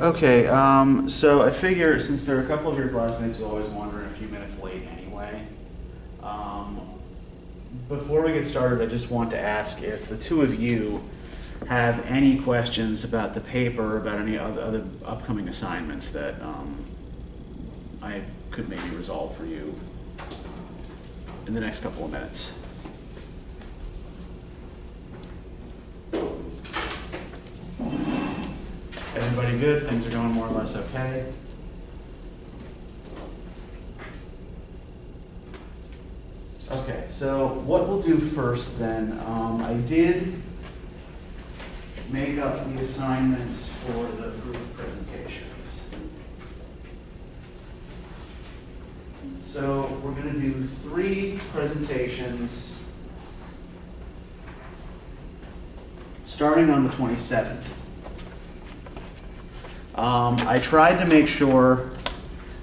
Okay, so I figure since there are a couple of your classmates who always wander a few minutes late anyway, before we get started, I just want to ask if the two of you have any questions about the paper, about any other upcoming assignments that I could maybe resolve for you in the next couple of minutes. Everybody good? Things are going more or less okay? Okay, so what we'll do first then, I did make up the assignments for the group presentations. So we're going to do 3 presentations starting on the 27th. I tried to make sure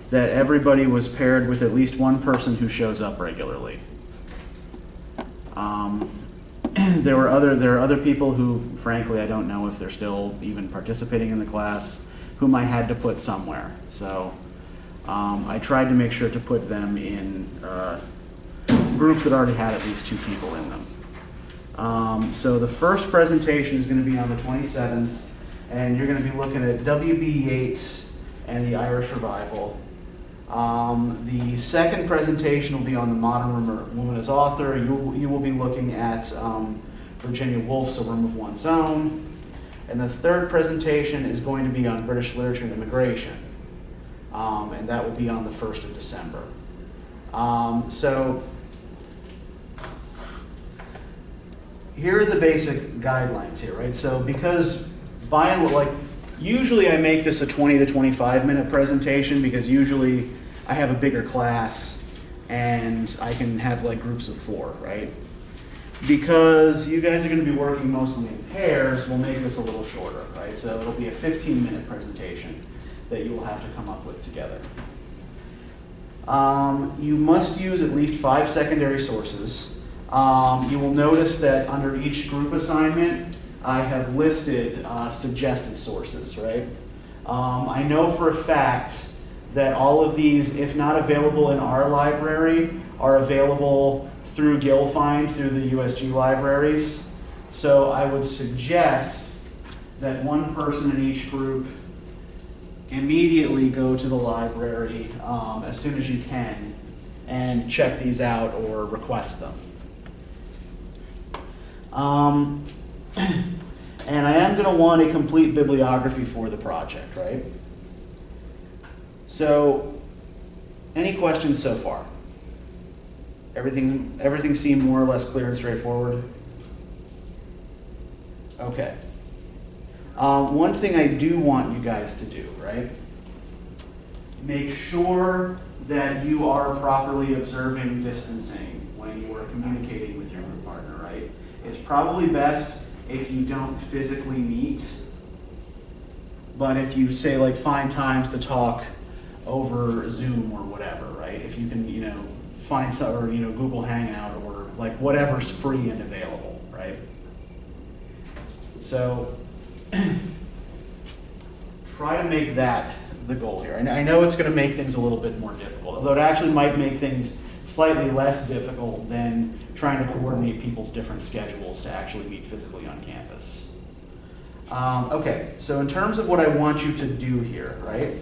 that everybody was paired with at least one person who shows up regularly. There are other people who, frankly, I don't know if they're still even participating in the class, whom I had to put somewhere. So I tried to make sure to put them in groups that already had at least 2 people in them. So the first presentation is going to be on the 27th. And you're going to be looking at W.B. Yeats and the Irish Revival. The second presentation will be on the modern woman as author. You will be looking at Virginia Woolf's A Room of One's Own. And the third presentation is going to be on British literature and immigration. And that will be on the 1st of December. So here are the basic guidelines here, right? So because usually I make this a 20 to 25 minute presentation because usually I have a bigger class and I can have like groups of 4, right? Because you guys are going to be working mostly in pairs, we'll make this a little shorter, right? So it'll be a 15-minute presentation that you will have to come up with together. You must use at least 5 secondary sources. You will notice that under each group assignment, I have listed suggested sources, right? I know for a fact that all of these, if not available in our library, are available through GillFind, through the USG libraries. So I would suggest that one person in each group immediately go to the library as soon as you can and check these out or request them. And I am going to want a complete bibliography for the project, right? So, any questions so far? Everything seemed more or less clear and straightforward? Okay. One thing I do want you guys to do, right? Make sure that you are properly observing distancing when you are communicating with your group partner, right? It's probably best if you don't physically meet, but if you say like find times to talk over Zoom or whatever, right? If you can, find some, or Google Hangout or like whatever's free and available, right? So try to make that the goal here. And I know it's going to make things a little bit more difficult, although it actually might make things slightly less difficult than trying to coordinate people's different schedules to actually meet physically on campus. Okay, so in terms of what I want you to do here, right?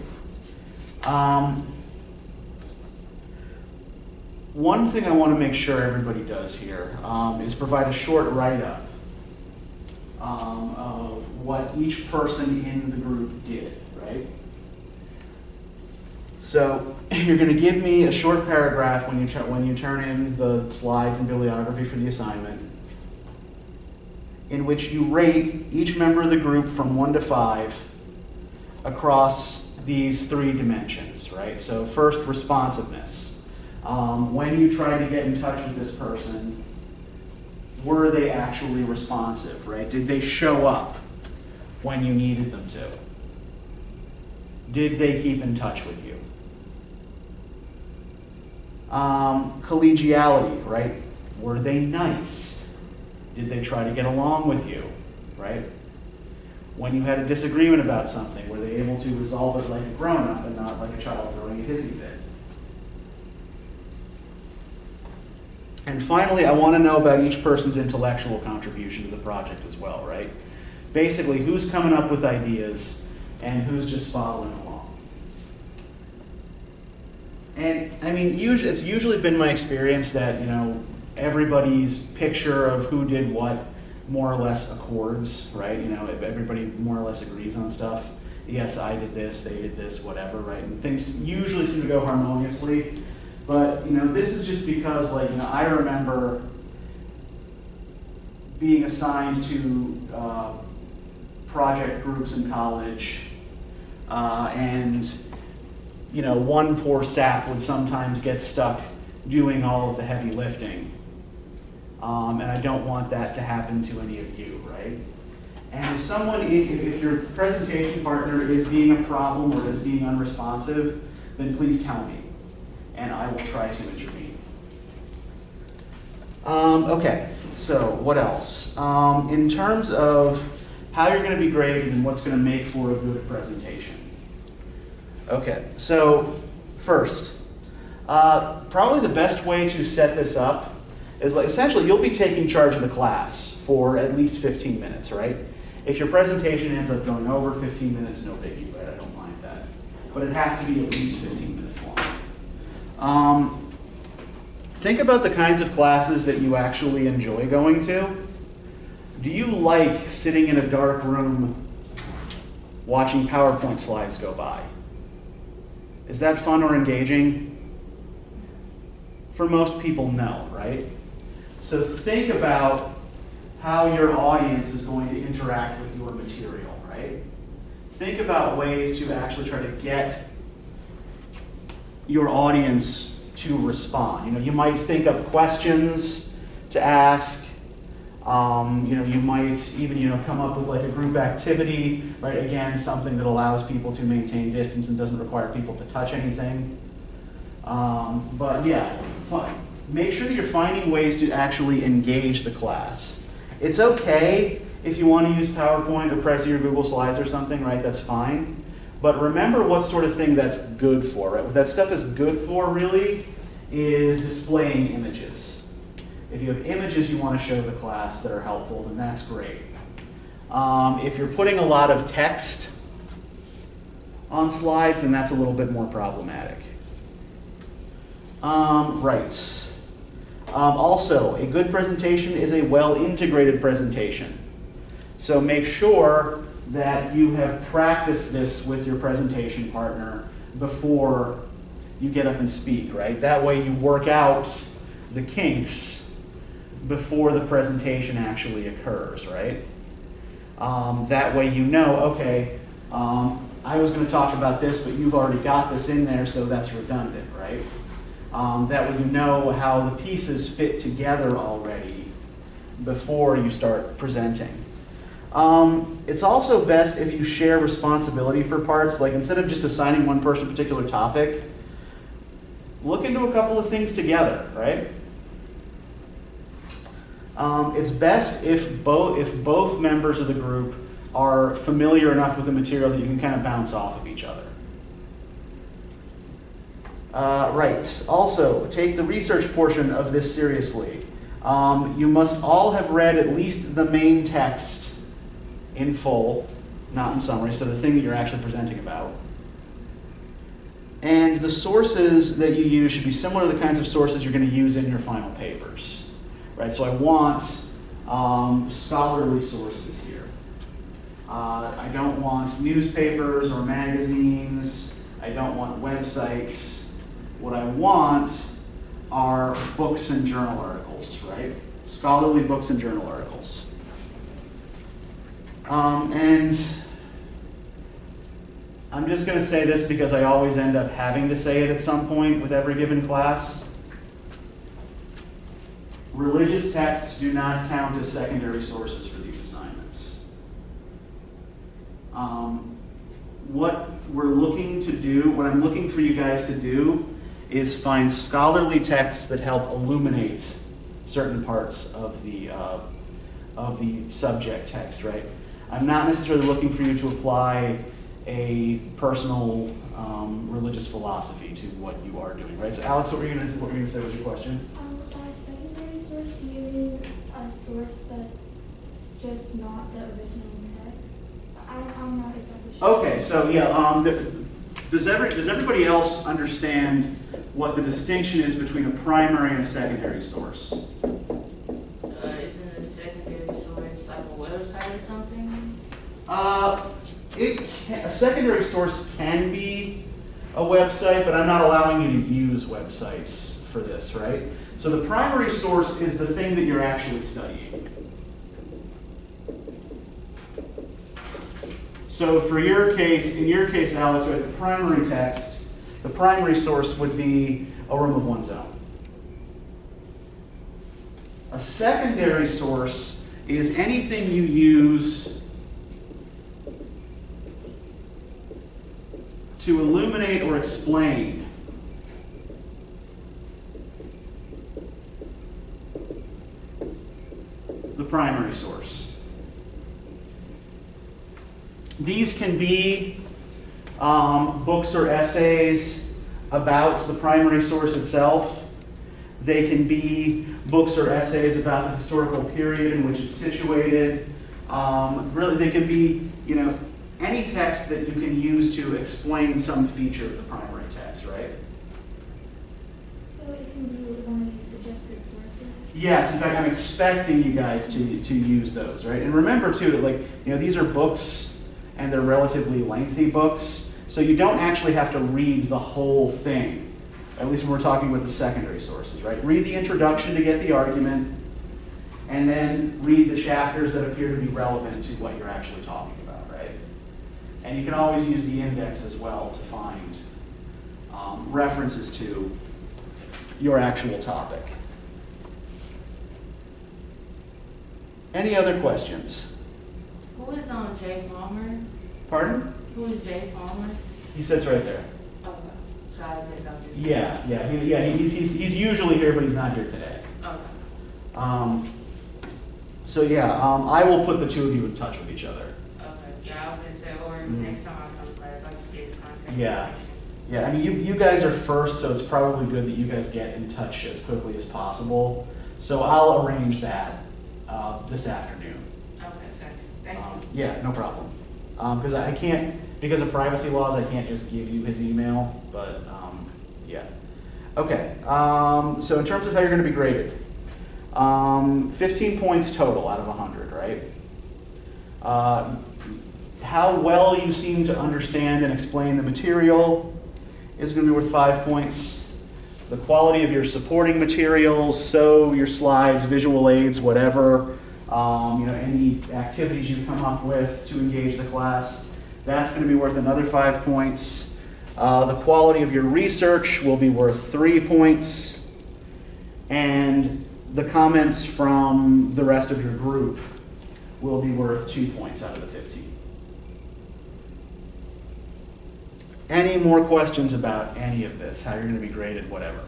One thing I want to make sure everybody does here is provide a short write-up of what each person in the group did, right? So you're going to give me a short paragraph when you turn in the slides and bibliography for the assignment, in which you rate each member of the group from 1 to 5 across these 3 dimensions, right? So first, responsiveness. When you tried to get in touch with this person, were they actually responsive, right? Did they show up when you needed them to? Did they keep in touch with you? Collegiality, right? Were they nice? Did they try to get along with you, right? When you had a disagreement about something, were they able to resolve it like a grown-up and not like a child throwing a hissy fit? And finally, I want to know about each person's intellectual contribution to the project as well, right? Basically, who's coming up with ideas and who's just following along. And I mean, it's usually been my experience that, everybody's picture of who did what more or less accords, right? If everybody more or less agrees on stuff. Yes, I did this, they did this, whatever, right? And things usually seem to go harmoniously. But, this is just because, I remember being assigned to project groups in college, and, one poor sap would sometimes get stuck doing all of the heavy lifting. And I don't want that to happen to any of you, right? And if your presentation partner is being a problem or is being unresponsive, then please tell me, and I will try to intervene. Okay, so what else? In terms of how you're going to be graded and what's going to make for a good presentation. Okay, so first, probably the best way to set this up is essentially you'll be taking charge of the class for at least 15 minutes, right? If your presentation ends up going over 15 minutes, no biggie, right? I don't mind that. But it has to be at least 15 minutes long. Think about the kinds of classes that you actually enjoy going to. Do you like sitting in a dark room watching PowerPoint slides go by? Is that fun or engaging? For most people, no, right? So think about how your audience is going to interact with your material, right? Think about ways to actually try to get your audience to respond. You might think of questions to ask. You might even come up with a group activity, right? Again, something that allows people to maintain distance and doesn't require people to touch anything. But yeah, make sure that you're finding ways to actually engage the class. It's okay if you want to use PowerPoint or Prezi or Google Slides or something, right? That's fine. But remember what sort of thing that's good for, right? What that stuff is good for, really, is displaying images. If you have images you want to show the class that are helpful, then that's great. If you're putting a lot of text on slides, then that's a little bit more problematic. Right. Also, a good presentation is a well-integrated presentation. So make sure that you have practiced this with your presentation partner before you get up and speak, right? That way you work out the kinks before the presentation actually occurs, right? That way okay, I was going to talk about this, but you've already got this in there, so that's redundant, right? That way you know how the pieces fit together already before you start presenting. It's also best if you share responsibility for parts, instead of just assigning one person a particular topic, look into a couple of things together, right? It's best if both members of the group are familiar enough with the material that you can kind of bounce off of each other. Right. Also, take the research portion of this seriously. You must all have read at least the main text in full, not in summary, so the thing that you're actually presenting about. And the sources that you use should be similar to the kinds of sources you're going to use in your final papers. Right? So I want scholarly sources here. I don't want newspapers or magazines. I don't want websites. What I want are books and journal articles, right? Scholarly books and journal articles. And I'm just going to say this because I always end up having to say it at some point with every given class. Religious texts do not count as secondary sources for these assignments. What we're looking to do, what I'm looking for you guys to do, is find scholarly texts that help illuminate certain parts of the subject text, right? I'm not necessarily looking for you to apply a personal religious philosophy to what you are doing, right? So Alex, what were you going to say was your question? By secondary source, do you mean a source that's just not the original text? I'm not exactly sure. Okay, so yeah, does everybody else understand what the distinction is between a primary and a secondary source? Isn't a secondary source like a website or something? A secondary source can be a website, but I'm not allowing you to use websites for this, right? So the primary source is the thing that you're actually studying. So for your case, in your case, Alex, right, the primary text, the primary source would be a room of one's own. A secondary source is anything you use to illuminate or explain the primary source. These can be books or essays about the primary source itself. They can be books or essays about the historical period in which it's situated. Really, they can be, any text that you can use to explain some feature of the primary text, right? So it can be one of these suggested sources? Yes, in fact, I'm expecting you guys to use those, right? And remember too, these are books and they're relatively lengthy books, so you don't actually have to read the whole thing, at least when we're talking with the secondary sources, right? Read the introduction to get the argument, and then read the chapters that appear to be relevant to what you're actually talking about, right? And you can always use the index as well to find references to your actual topic. Any other questions? Who is Jay Palmer? Pardon? Who is Jay Palmer? He sits right there. Okay. So I guess I'm just. Yeah. He's usually here, but he's not here today. Okay. So I will put the two of you in touch with each other. Okay. Yeah, I was gonna say, or next time I come to class, I'll just get his contact. Yeah. Yeah, I mean, you guys are first, so it's probably good that you guys get in touch as quickly as possible. So I'll arrange that this afternoon. Okay, thank you. Yeah, no problem. Because I can't, because of privacy laws, I can't just give you his email, but yeah. Okay, so in terms of how you're going to be graded, 15 points total out of 100, right? How well you seem to understand and explain the material is going to be worth 5 points. The quality of your supporting materials, so your slides, visual aids, whatever, any activities you come up with to engage the class, that's going to be worth another 5 points. The quality of your research will be worth 3 points. And the comments from the rest of your group will be worth 2 points out of the 15. Any more questions about any of this, how you're going to be graded, whatever?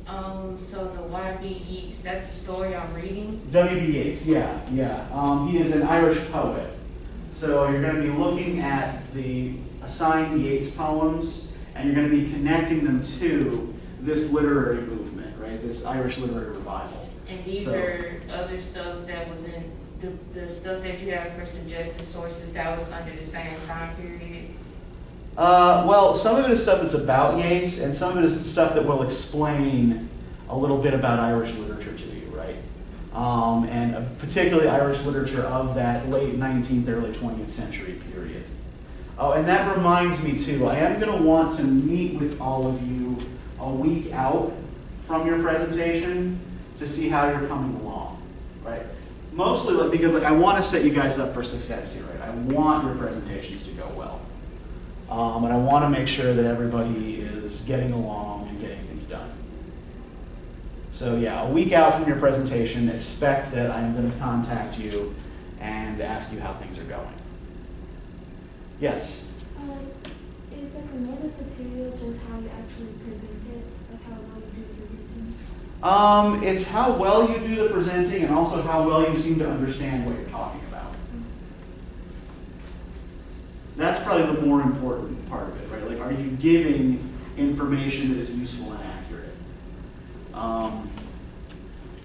So the Y.B. Yeats, that's the story I'm reading? W.B. Yeats, yeah. He is an Irish poet. So you're going to be looking at the assigned Yeats poems, and you're going to be connecting them to this literary movement, right? This Irish literary revival. And these are other stuff that was in the stuff that you have for suggested sources that was under the same time period? Well, some of it is stuff that's about Yeats, and some of it is stuff that will explain a little bit about Irish literature to you, right? And particularly Irish literature of that late 19th, early 20th century period. Oh, and that reminds me too, I am going to want to meet with all of you a week out from your presentation to see how you're coming along, right? Mostly because I want to set you guys up for success here, right? I want your presentations to go well. And I want to make sure that everybody is getting along and getting things done. So yeah, a week out from your presentation, expect that I'm going to contact you and ask you how things are going. Yes? Is the commanded material just how you actually present it, like how well you do the presenting? It's how well you do the presenting and also how well you seem to understand what you're talking about. That's probably the more important part of it, right? Like, are you giving information that is useful and accurate?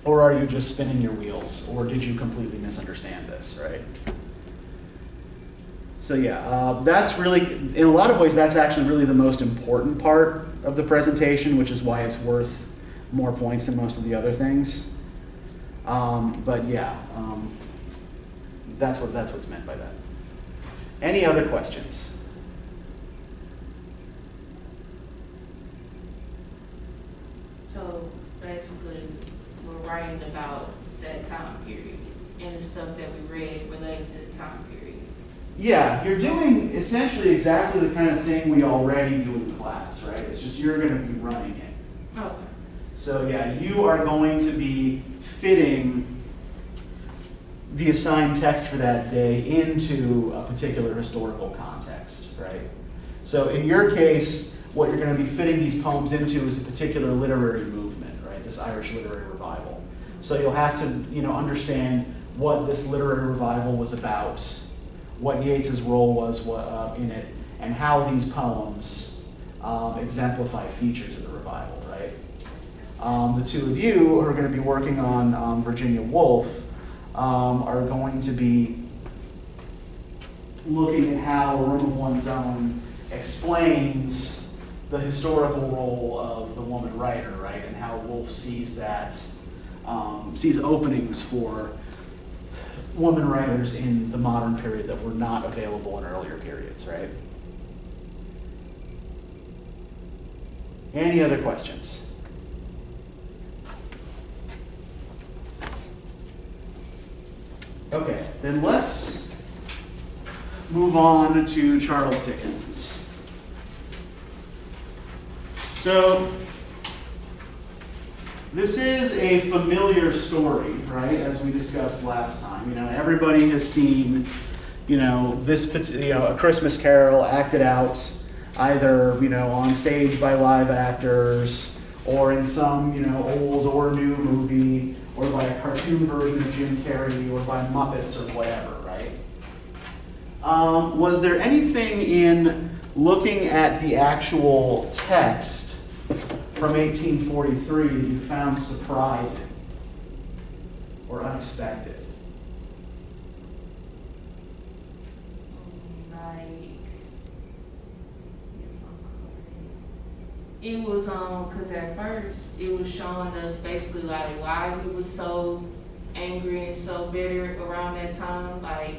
Or are you just spinning your wheels? Or did you completely misunderstand this, right? So yeah, that's really, in a lot of ways, that's actually really the most important part of the presentation, which is why it's worth more points than most of the other things. But yeah, that's what's meant by that. Any other questions? So basically, we're writing about that time period and the stuff that we read related to the time period. Yeah, you're doing essentially exactly the kind of thing we already do in class, right? It's just you're going to be running it. Okay. So yeah, you are going to be fitting the assigned text for that day into a particular historical context, right? So in your case, what you're going to be fitting these poems into is a particular literary movement, right? This Irish literary revival. So you'll have to, understand what this literary revival was about, what Yeats's role was in it, and how these poems exemplify features of the revival, right? The two of you who are going to be working on Virginia Woolf are going to be looking at how A Room of One's Own explains the historical role of the woman writer, right? And how Woolf sees that, sees openings for woman writers in the modern period that were not available in earlier periods, right? Any other questions? Okay, then let's move on to Charles Dickens. So, this is a familiar story, right, as we discussed last time. Everybody has seen, A Christmas Carol acted out either, on stage by live actors or in some, old or new movie or by a cartoon version of Jim Carrey or by Muppets or whatever, right? Was there anything in looking at the actual text from 1843 that you found surprising or unexpected? It was because at first it was showing us basically like why he was so angry and so bitter around that time. Like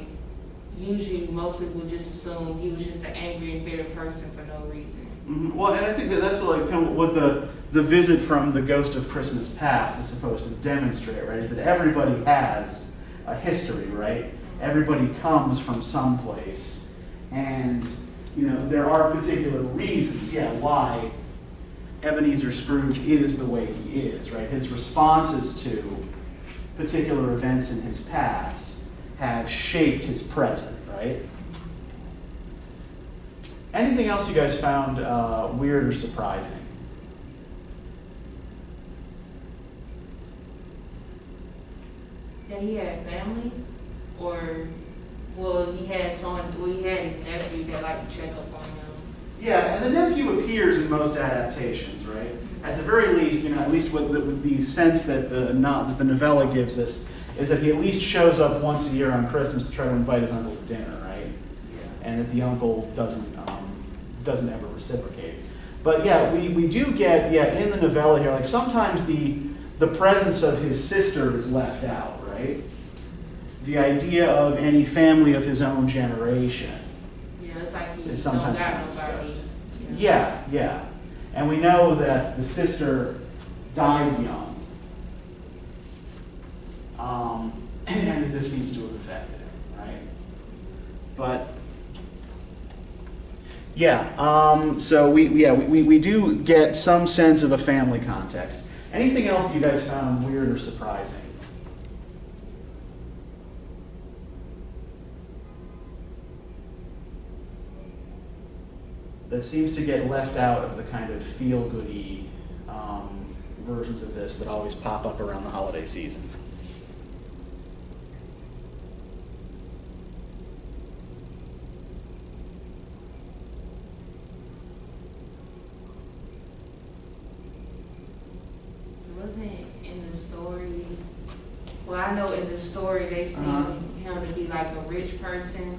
usually most people just assume he was just an angry and bitter person for no reason. Mm-hmm. Well, and I think that's like kind of what the visit from the Ghost of Christmas Past is supposed to demonstrate, right? Is that everybody has a history, right? Everybody comes from someplace, and there are particular reasons, why Ebenezer Scrooge is the way he is, right? His responses to particular events in his past have shaped his present, right? Anything else you guys found weird or surprising? That he had family, or he had his nephew that liked to check up on him. Yeah, and the nephew appears in most adaptations, right? At the very least, at least with the sense that the novella gives us is that he at least shows up once a year on Christmas to try to invite his uncle to dinner, right? Yeah. And that the uncle doesn't ever reciprocate. But yeah, we do get in the novella here, like sometimes the presence of his sister is left out, right? The idea of any family of his own generation. It's like he is sometimes don't got not discussed. nobody. Yeah. And we know that the sister died young. And that this seems to have affected him, right? But so we do get some sense of a family context. Anything else you guys found weird or surprising? That seems to get left out of the kind of feel-goody versions of this that always pop up around the holiday season. Well, I know in the story they see Uh-huh. him to be like a rich person.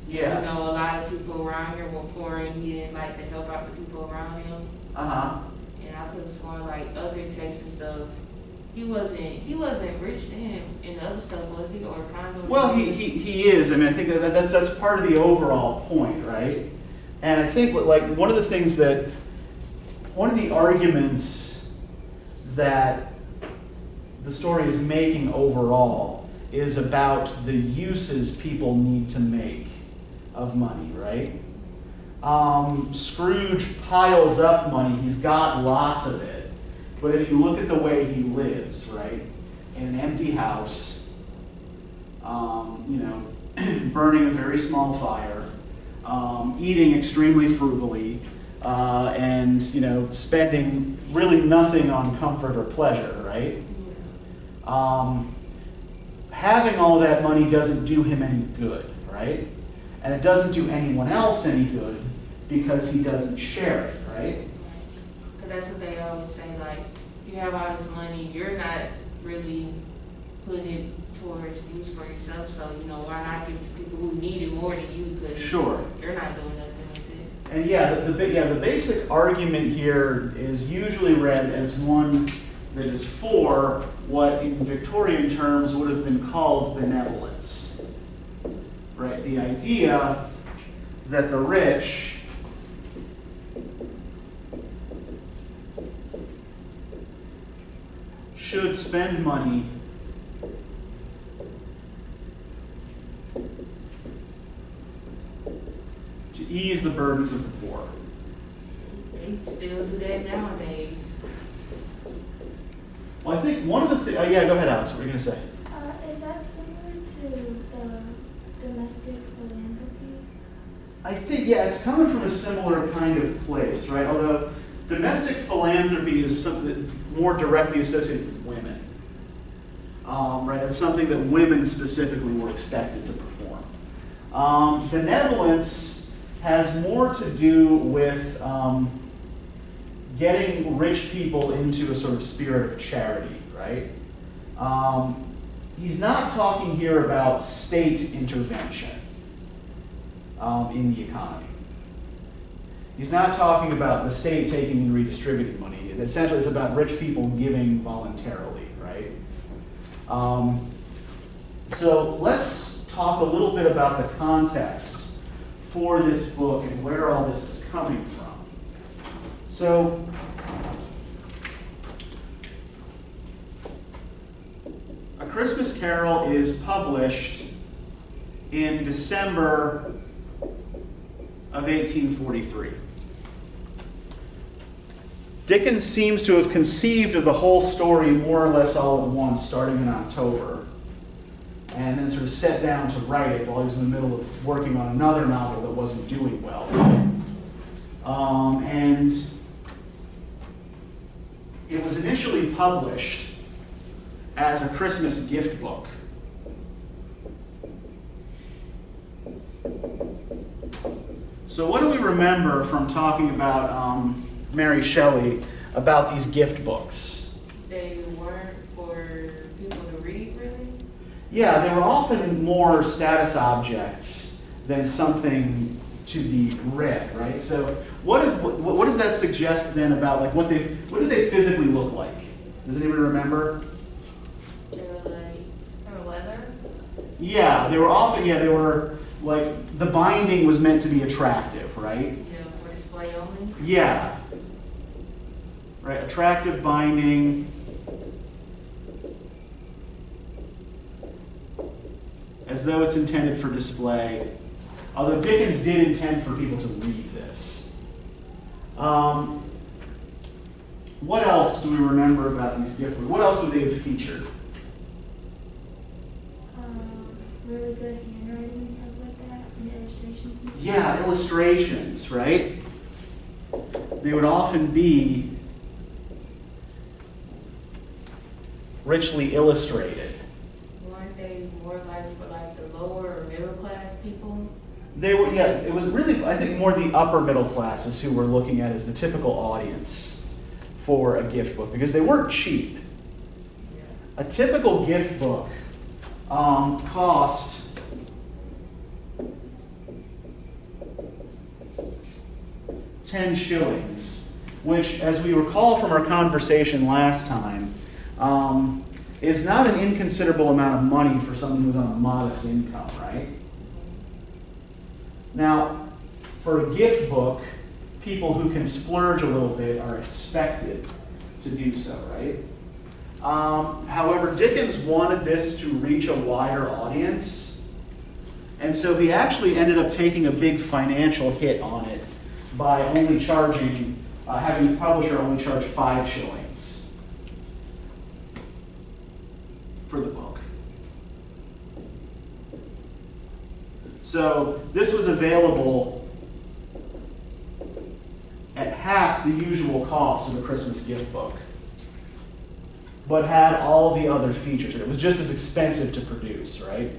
Yeah. You know, a lot of people around here were poor and he didn't like to help out the people around him. Uh-huh. And I could have sworn like other texts and stuff, he wasn't rich then in the other stuff, was he? Or kind of? Well, he is. I mean, I think that's part of the overall point, right? And I think like one of the arguments that the story is making overall is about the uses people need to make of money, right? Scrooge piles up money. He's got lots of it. But if you look at the way he lives, right, in an empty house, burning a very small fire, eating extremely frugally, and spending really nothing on comfort or pleasure, right? Having all that money doesn't do him any good, right? And it doesn't do anyone else any good because he doesn't share it, right? Because that's what they always say, like, you have all this money, you're not really putting it towards use for yourself, so, why not give it to people who need it more than you, because Sure. you're not doing nothing with it. And the basic argument here is usually read as one that is for what in Victorian terms would have been called benevolence. Right? The idea that the rich should spend money to ease the burdens of the poor. They still do that nowadays. Well, I think one of the things, yeah, go ahead, Alex, what were you going to say? Is that similar to the domestic philanthropy? I think, yeah, it's coming from a similar kind of place, right? Although domestic philanthropy is something that more directly associated with women, right? It's something that women specifically were expected to perform. Benevolence has more to do with getting rich people into a sort of spirit of charity, right? He's not talking here about state intervention in the economy. He's not talking about the state taking and redistributing money. Essentially, it's about rich people giving voluntarily, right? So let's talk a little bit about the context for this book and where all this is coming from. So, A Christmas Carol is published in December of 1843. Dickens seems to have conceived of the whole story more or less all at once, starting in October, and then sort of sat down to write it while he was in the middle of working on another novel that wasn't doing well. And it was initially published as a Christmas gift book. So what do we remember from talking about Mary Shelley about these gift books? They weren't for people to read, really? Yeah, they were often more status objects than something to be read, right? So what does that suggest then about like what did they physically look like? Does anybody remember? They were like, from leather? Yeah, they were like, the binding was meant to be attractive, right? For display only? Yeah. Right, attractive binding. As though it's intended for display. Although Dickens did intend for people to read this. What else do we remember about these gift books? What else would they have featured? Really good handwriting and stuff like that, and illustrations. Yeah, illustrations, right? They would often be richly illustrated. Weren't they more like for like the lower or middle class people? They were, yeah, it was really, I think, more the upper middle classes who were looking at as the typical audience for a gift book, because they weren't cheap. a typical gift book cost $10, which, as we recall from our conversation last time, is not an inconsiderable amount of money for someone who's on a modest income, right? Now, for a gift book, people who can splurge a little bit are expected to do so, right? However, Dickens wanted this to reach a wider audience, and so he actually ended up taking a big financial hit on it by only charging, having his publisher only charge 5 shillings for the book. So this was available at half the usual cost of a Christmas gift book, but had all the other features. It was just as expensive to produce, right?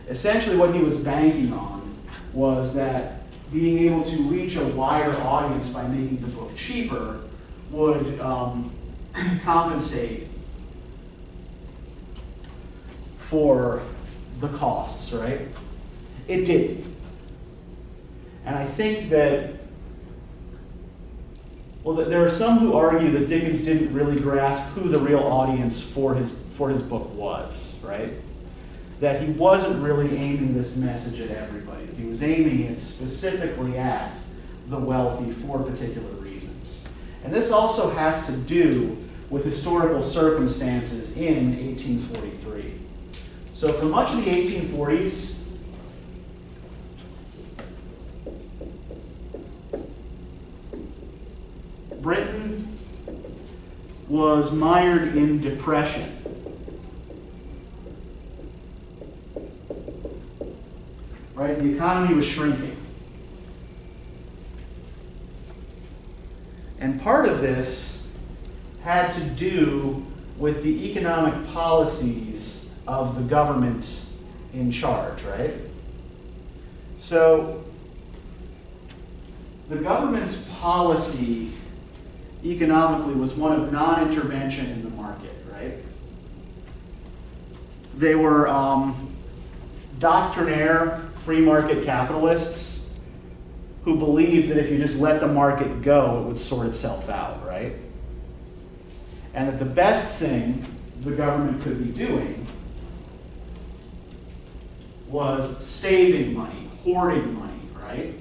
Essentially what he was banking on was that being able to reach a wider audience by making the book cheaper would compensate for the costs, right? It didn't. And I think that, well, there are some who argue that Dickens didn't really grasp who the real audience for his book was, right? That he wasn't really aiming this message at everybody. He was aiming it specifically at the wealthy for particular reasons. And this also has to do with historical circumstances in 1843. So for much of the 1840s, Britain was mired in depression. Right? The economy was shrinking. And part of this had to do with the economic policies of the government in charge, right? So the government's policy economically was one of non-intervention in the market, right? They were doctrinaire free market capitalists who believed that if you just let the market go, it would sort itself out, right? And that the best thing the government could be doing was saving money, hoarding money, right?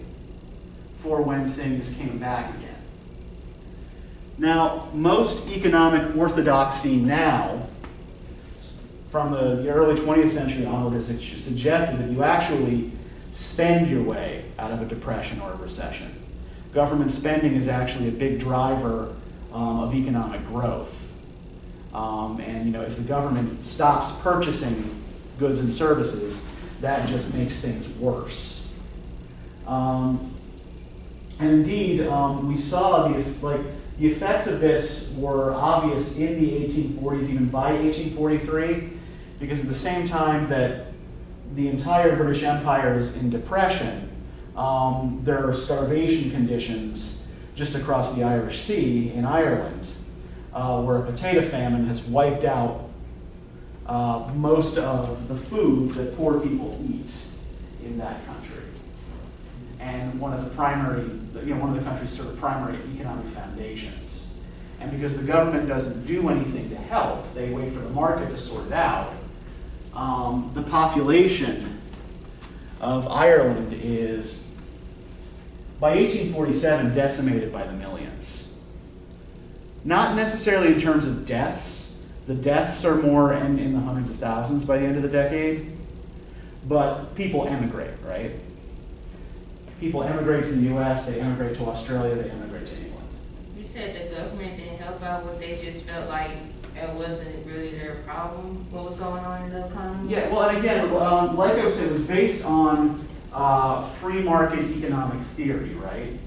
For when things came back again. Now, most economic orthodoxy now, from the early 20th century onward, has suggested that you actually spend your way out of a depression or a recession. Government spending is actually a big driver of economic growth. And if the government stops purchasing goods and services, that just makes things worse. And indeed, we saw the effects of this were obvious in the 1840s, even by 1843, because at the same time that the entire British Empire is in depression, there are starvation conditions just across the Irish Sea in Ireland, where a potato famine has wiped out most of the food that poor people eat in that country. And one of the country's sort of primary economic foundations. And because the government doesn't do anything to help, they wait for the market to sort it out. The population of Ireland is, by 1847, decimated by the millions. Not necessarily in terms of deaths. The deaths are more in the hundreds of thousands by the end of the decade. But people emigrate, right? People emigrate to the US, they emigrate to Australia, they emigrate to England. You said the government didn't help out, but they just felt like it wasn't really their problem, what was going on in the economy? Yeah, well, and again, like I was saying, it was based on free market economic theory, right?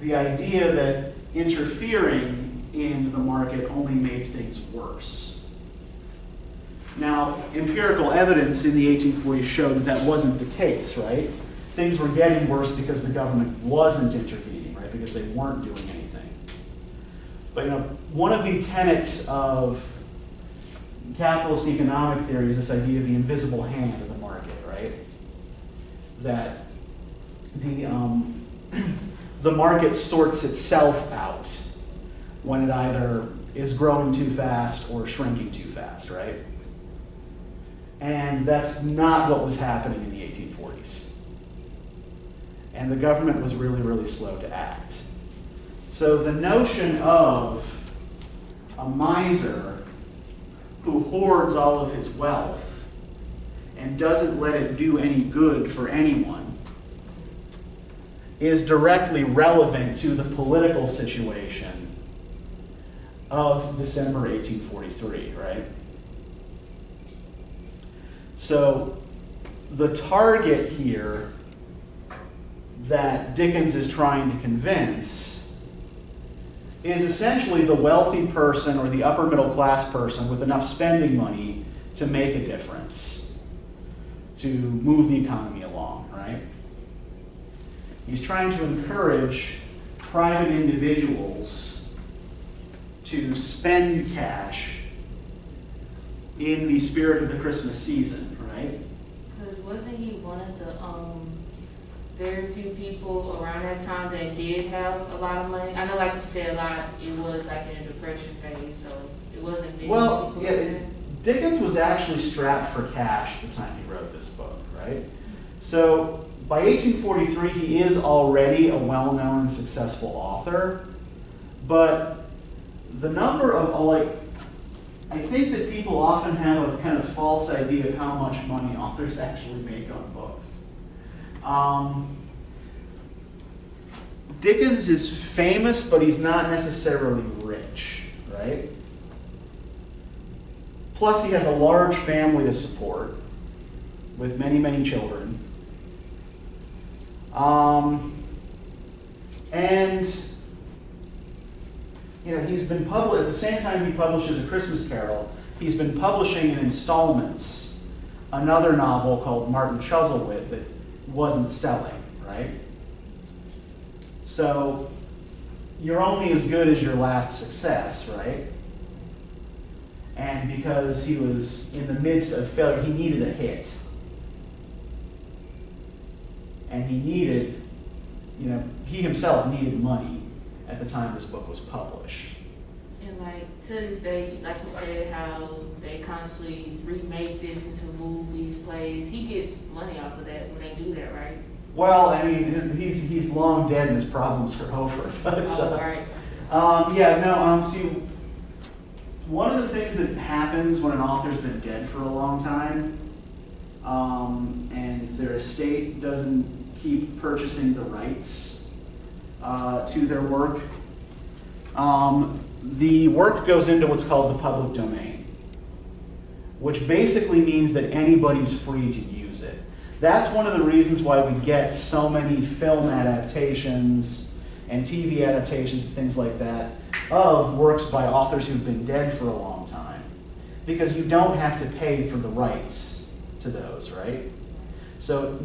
The idea that interfering in the market only made things worse. Now, empirical evidence in the 1840s showed that that wasn't the case, right? Things were getting worse because the government wasn't intervening, right? Because they weren't doing anything. But one of the tenets of capitalist economic theory is this idea of the invisible hand of the market, right? That the market sorts itself out when it either is growing too fast or shrinking too fast, right? And that's not what was happening in the 1840s. And the government was really, really slow to act. So the notion of a miser who hoards all of his wealth and doesn't let it do any good for anyone is directly relevant to the political situation of December 1843, right? So the target here that Dickens is trying to convince is essentially the wealthy person or the upper middle class person with enough spending money to make a difference, to move the economy along, right? He's trying to encourage private individuals to spend cash in the spirit of the Christmas season, right? Because wasn't he one of the very few people around that time that did have a lot of money? I know, like you said, a lot, it was like in a depression phase, so it wasn't big. Well, yeah, Dickens was actually strapped for cash the time he wrote this book, right? So by 1843, he is already a well-known and successful author, but the number of, like, I think that people often have a kind of false idea of how much money authors actually make on books. Dickens is famous, but he's not necessarily rich, right? Plus, he has a large family to support with many, many children. And he's been at the same time he publishes A Christmas Carol, he's been publishing in installments another novel called Martin Chuzzlewit that wasn't selling, right? So you're only as good as your last success, right? And because he was in the midst of failure, he needed a hit. And he needed, he himself needed money at the time this book was published. And like to this day, like you said, how they constantly remake this into movies, plays. He gets money off of that when they do that, right? Well, I mean, he's long dead and his problems are over. But Right. see, one of the things that happens when an author's been dead for a long time, and their estate doesn't keep purchasing the rights to their work, the work goes into what's called the public domain, which basically means that anybody's free to use it. That's one of the reasons why we get so many film adaptations and TV adaptations and things like that of works by authors who've been dead for a long time, because you don't have to pay for the rights to those, right? So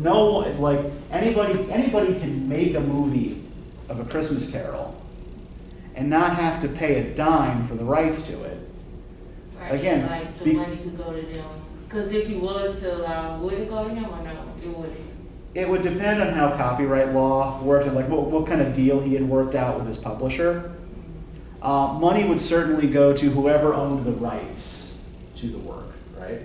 anybody can make a movie of A Christmas Carol and not have to pay a dime for the rights to it. Right. Again, like the money could go to them. Because if he was still alive, would it go to him or no? It wouldn't. It would depend on how copyright law worked and what kind of deal he had worked out with his publisher. Money would certainly go to whoever owned the rights to the work, right?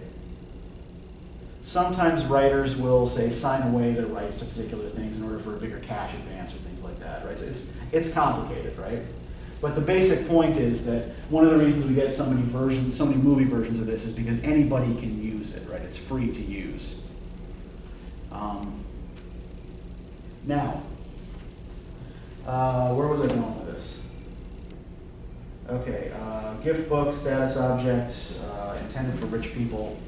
Sometimes writers will say sign away their rights to particular things in order for a bigger cash advance or things like that, right? So it's complicated, right? But the basic point is that one of the reasons we get so many movie versions of this is because anybody can use it, right? It's free to use. Now, where was I going with this? Okay, gift book, status object, intended for rich people,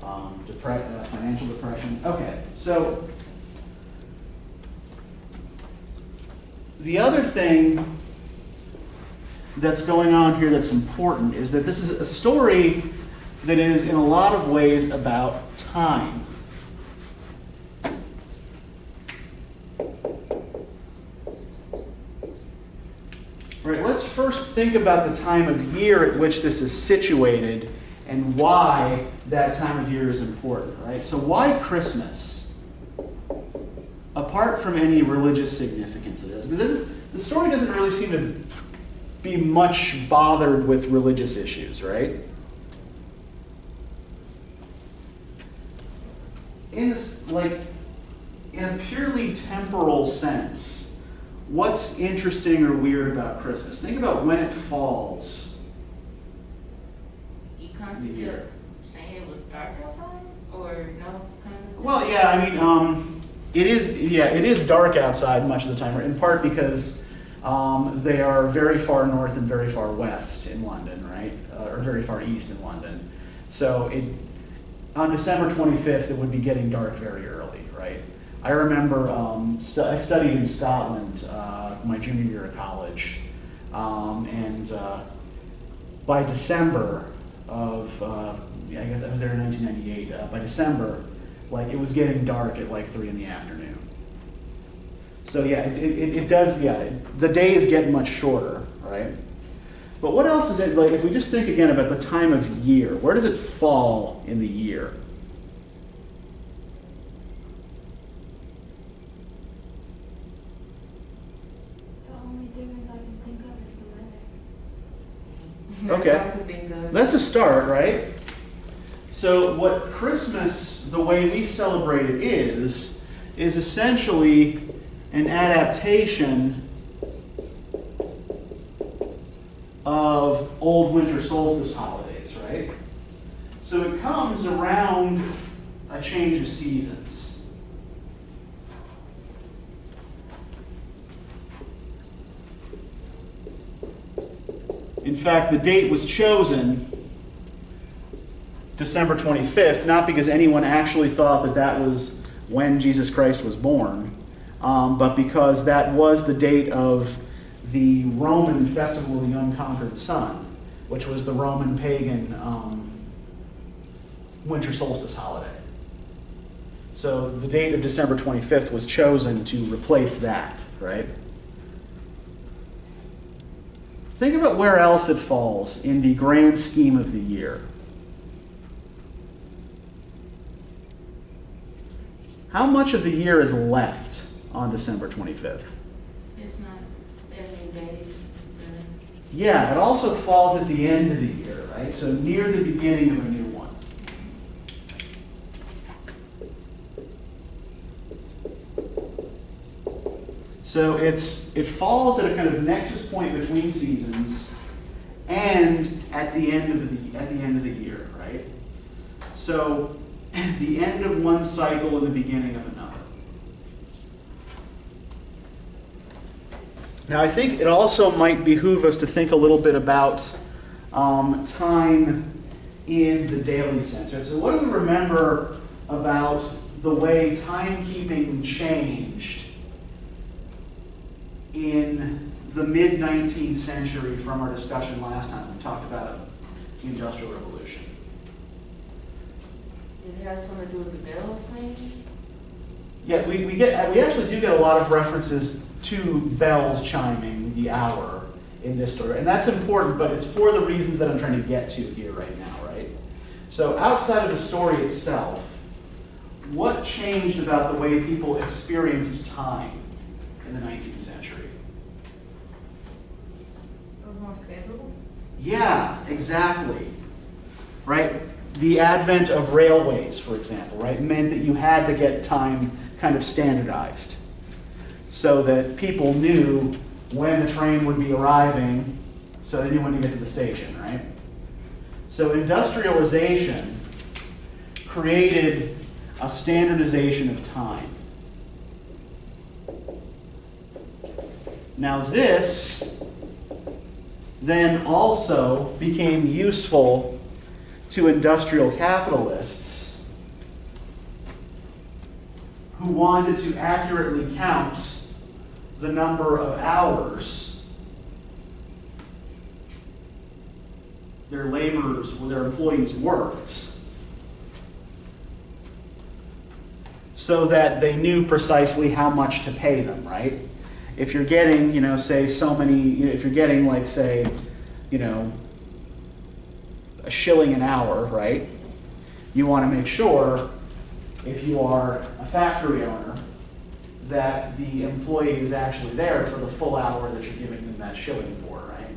financial depression. Okay, so the other thing that's going on here that's important is that this is a story that is in a lot of ways about time. Right, let's first think about the time of year at which this is situated and why that time of year is important, right? So why Christmas? Apart from any religious significance it is, because the story doesn't really seem to be much bothered with religious issues, right? In this, like, in a purely temporal sense, what's interesting or weird about Christmas? Think about when it falls. You constantly kept saying it was dark outside, or no? Kind of. Well, yeah, I mean, it is dark outside much of the time, in part because they are very far north and very far west in London, right? Or very far east in London. So on December 25th, it would be getting dark very early, right? I remember I studied in Scotland my junior year of college, and by December of, I guess I was there in 1998, by December, like, it was getting dark at like 3 in the afternoon. So yeah, it does, yeah, the days get much shorter, right? But what else is it, like, if we just think again about the time of year, where does it fall in the year? The only difference I can think of is the weather. That's Okay. all I could think of. That's a start, right? So what Christmas, the way we celebrate it is essentially an adaptation of old winter solstice holidays, right? So it comes around a change of seasons. In fact, the date was chosen December 25th, not because anyone actually thought that that was when Jesus Christ was born, but because that was the date of the Roman festival of the unconquered sun, which was the Roman pagan winter solstice holiday. So the date of December 25th was chosen to replace that, right? Think about where else it falls in the grand scheme of the year. How much of the year is left on December 25th? It's not that many days. Yeah, it also falls at the end of the year, right? So near the beginning of a new one. So it falls at a kind of nexus point between seasons and at the end of the year, right? So the end of one cycle and the beginning of another. Now, I think it also might behoove us to think a little bit about time in the daily sense. Right? So what do we remember about the way timekeeping changed in the mid-19th century from our discussion last time? We talked about the Industrial Revolution. Did it have something to do with the bells, maybe? Yeah, we actually do get a lot of references to bells chiming the hour in this story. And that's important, but it's for the reasons that I'm trying to get to here right now, right? So outside of the story itself, what changed about the way people experienced time in the 19th century? It was more scheduled? Yeah, exactly. Right? The advent of railways, for example, right, meant that you had to get time kind of standardized so that people knew when the train would be arriving so they knew when to get to the station, right? So industrialization created a standardization of time. Now this then also became useful to industrial capitalists who wanted to accurately count the number of hours their employees worked, so that they knew precisely how much to pay them, right? If you're getting, say so many, if you're getting like, say, a shilling an hour, right? You want to make sure, if you are a factory owner, that the employee is actually there for the full hour that you're giving them that shilling for, right?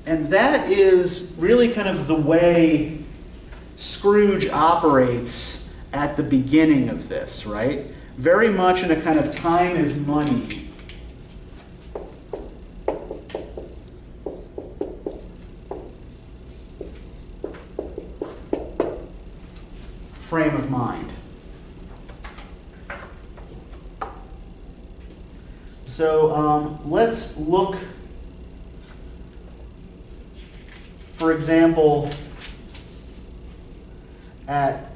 And that is really kind of the way Scrooge operates at the beginning of this, right? Very much in a kind of time is money frame of mind. So let's look, for example, at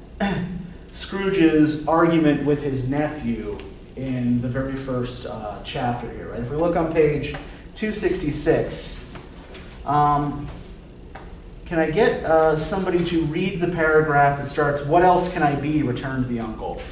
Scrooge's argument with his nephew in the very first chapter here, right? If we look on page 266, can I get somebody to read the paragraph that starts, "What else can I be?" returned the uncle.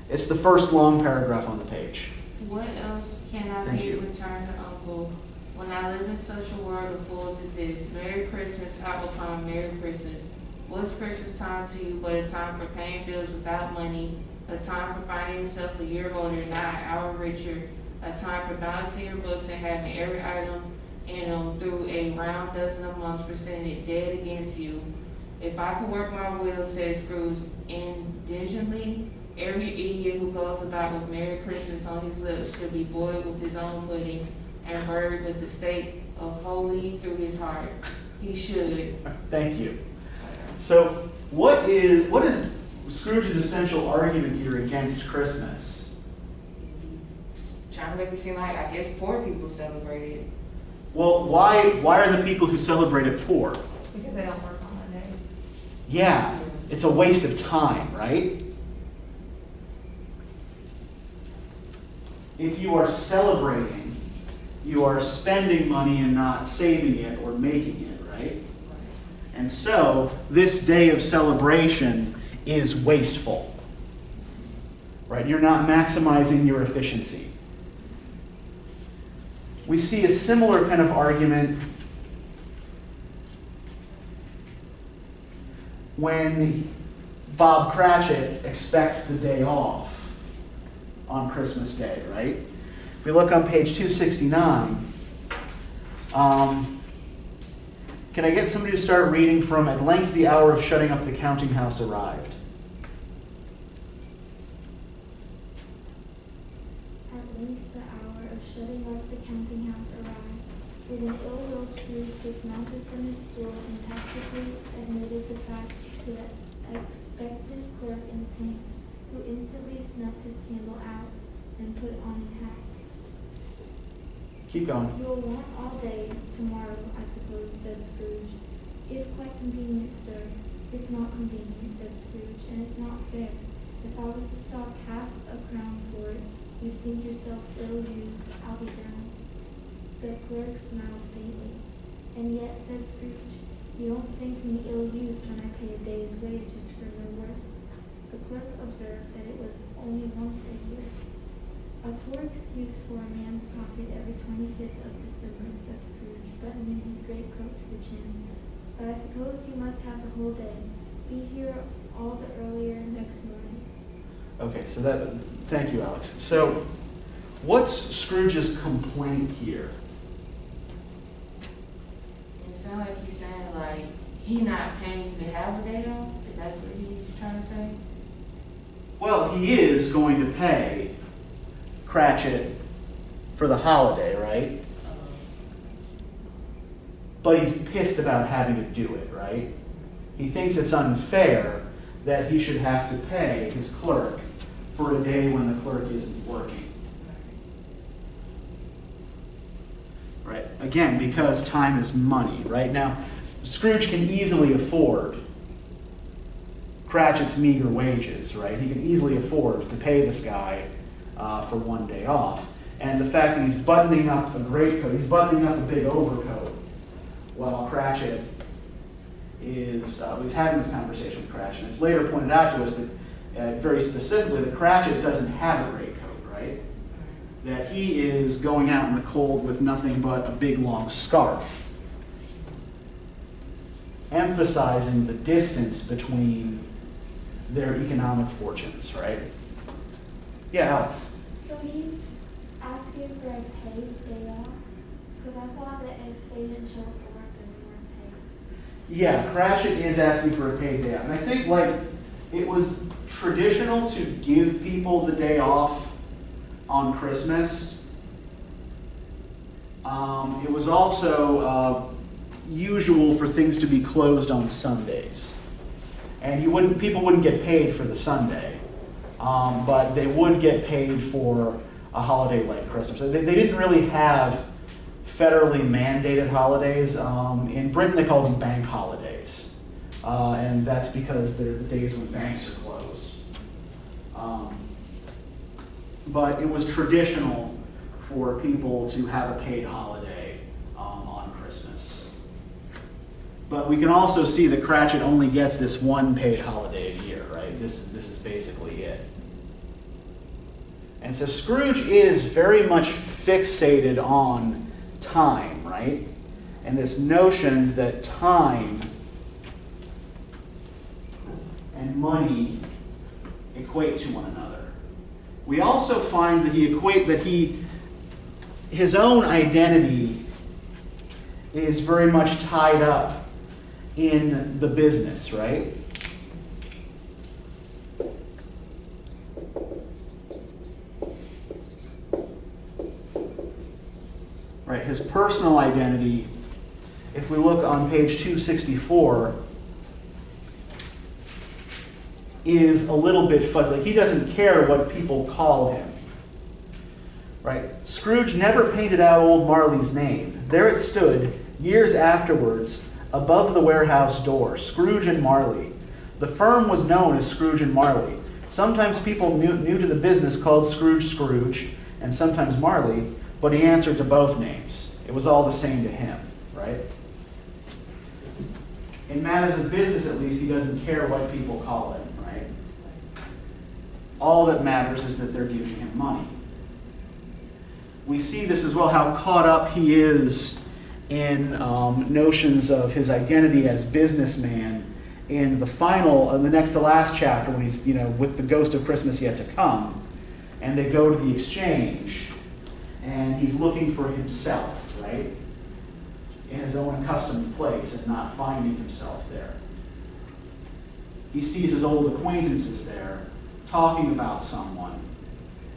It's the first long paragraph on the page. What else can I Thank be? you. Returned the uncle. When I live in such a world of fools as this, Merry Christmas out upon Merry Christmas. What's Christmas time to you but a time for paying bills without money, a time for finding yourself a year older, not an hour richer, a time for balancing your books and having every item in them through a round dozen of months presented dead against you. If I could work my will, said Scrooge indigently, every idiot who goes about with Merry Christmas on his lips should be boiled with his own pudding and buried with the stake of holy through his heart. He should. Thank you. So what is Scrooge's essential argument here against Christmas? Trying to make it seem like, I guess, poor people celebrate it. Well, why are the people who celebrate it poor? Because they don't work on that day. Yeah, it's a waste of time, right? If you are celebrating, you are spending money and not saving it or making it, right? And so, this day of celebration is wasteful, right? You're not maximizing your efficiency. We see a similar kind of argument when Bob Cratchit expects the day off on Christmas Day, right? If we look on page 269, can I get somebody to start reading from "At length the hour of shutting up the counting house arrived"? At length the hour of shutting up the counting house arrived. With an ill-will Scrooge dismounted from his stool and tactfully admitted the fact to the expectant clerk in the tank, who instantly snuffed his candle out and put on his hat. Keep going. "You'll want all day tomorrow, I suppose," said Scrooge. "If quite convenient, sir." "It's not convenient," said Scrooge, "and it's not fair. If I was to stop half a crown for it, you'd think yourself ill-used. I'll be bound." The clerk smiled faintly. "And yet," said Scrooge, "you don't think me ill-used when I pay a day's wages for no work." The clerk observed that it was only once a year. "A poor excuse for a man's pocket every 25th of December," said Scrooge, buttoning his greatcoat to the chin. "But I suppose you must have the whole day. Be here all the earlier next morning." Okay, so thank you, Alex. So, what's Scrooge's complaint here? It sounds like he's saying, like, he not paying you to have a day off, if that's what he's trying to say. Well, he is going to pay Cratchit for the holiday, right? But he's pissed about having to do it, right? He thinks it's unfair that he should have to pay his clerk for a day when the clerk isn't working. Right? Again, because time is money, right? Now, Scrooge can easily afford Cratchit's meager wages, right? He can easily afford to pay this guy for one day off. And the fact that he's buttoning up a greatcoat, he's buttoning up a big overcoat, while Cratchit is, he's having this conversation with Cratchit. It's later pointed out to us that, very specifically, that Cratchit doesn't have a greatcoat, right? that he is going out in the cold with nothing but a big long scarf, emphasizing the distance between their economic fortunes, right? Yeah, Alex. So he's asking for a paid day off? Because I thought that if they didn't show up for work, then they weren't paid. Yeah, Cratchit is asking for a paid day off. And I think, like, it was traditional to give people the day off on Christmas. It was also usual for things to be closed on Sundays. And people wouldn't get paid for the Sunday, but they would get paid for a holiday like Christmas. So they didn't really have federally mandated holidays. In Britain, they call them bank holidays. And that's because they're the days when banks are closed. But it was traditional for people to have a paid holiday on Christmas. But we can also see that Cratchit only gets this one paid holiday a year, right? This is basically it. And so Scrooge is very much fixated on time, right? And this notion that time and money equate to one another. We also find that his own identity is very much tied up in the business, right? Right, his personal identity, if we look on page 264, is a little bit fuzzy. Like, he doesn't care what people call him. Right? Scrooge never painted out old Marley's name. There it stood, years afterwards, above the warehouse door, Scrooge and Marley. The firm was known as Scrooge and Marley. Sometimes people new to the business called Scrooge, and sometimes Marley, but he answered to both names. It was all the same to him, right? In matters of business, at least, he doesn't care what people call him, right? All that matters is that they're giving him money. We see this as well, how caught up he is in notions of his identity as businessman in the next to last chapter, when he's, with the ghost of Christmas yet to come, and they go to the exchange, and he's looking for himself, right? In his own accustomed place and not finding himself there. He sees his old acquaintances there talking about someone,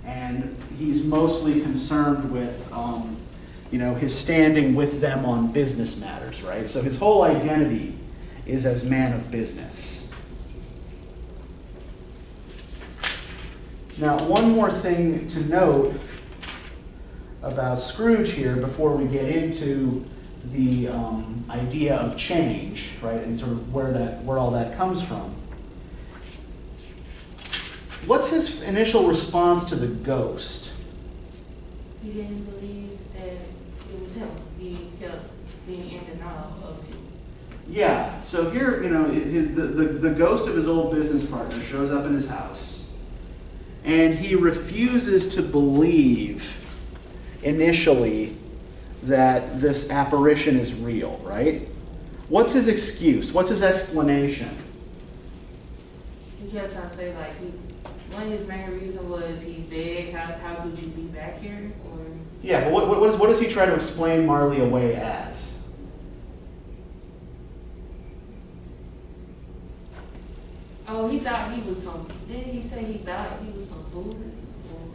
and he's mostly concerned with his standing with them on business matters, right? So his whole identity is as man of business. Now, one more thing to note about Scrooge here before we get into the idea of change, right, and sort of where all that comes from. What's his initial response to the ghost? He didn't believe that it was him. He kept being in denial of it. Yeah, so here, the ghost of his old business partner shows up in his house, and he refuses to believe initially that this apparition is real, right? What's his excuse? What's his explanation? He kept trying to say, one of his main reasons was he's dead. How could you be back here? Or yeah, but what does he try to explain Marley away as? Oh, he thought he was some. Didn't he say he thought he was some Buddhist?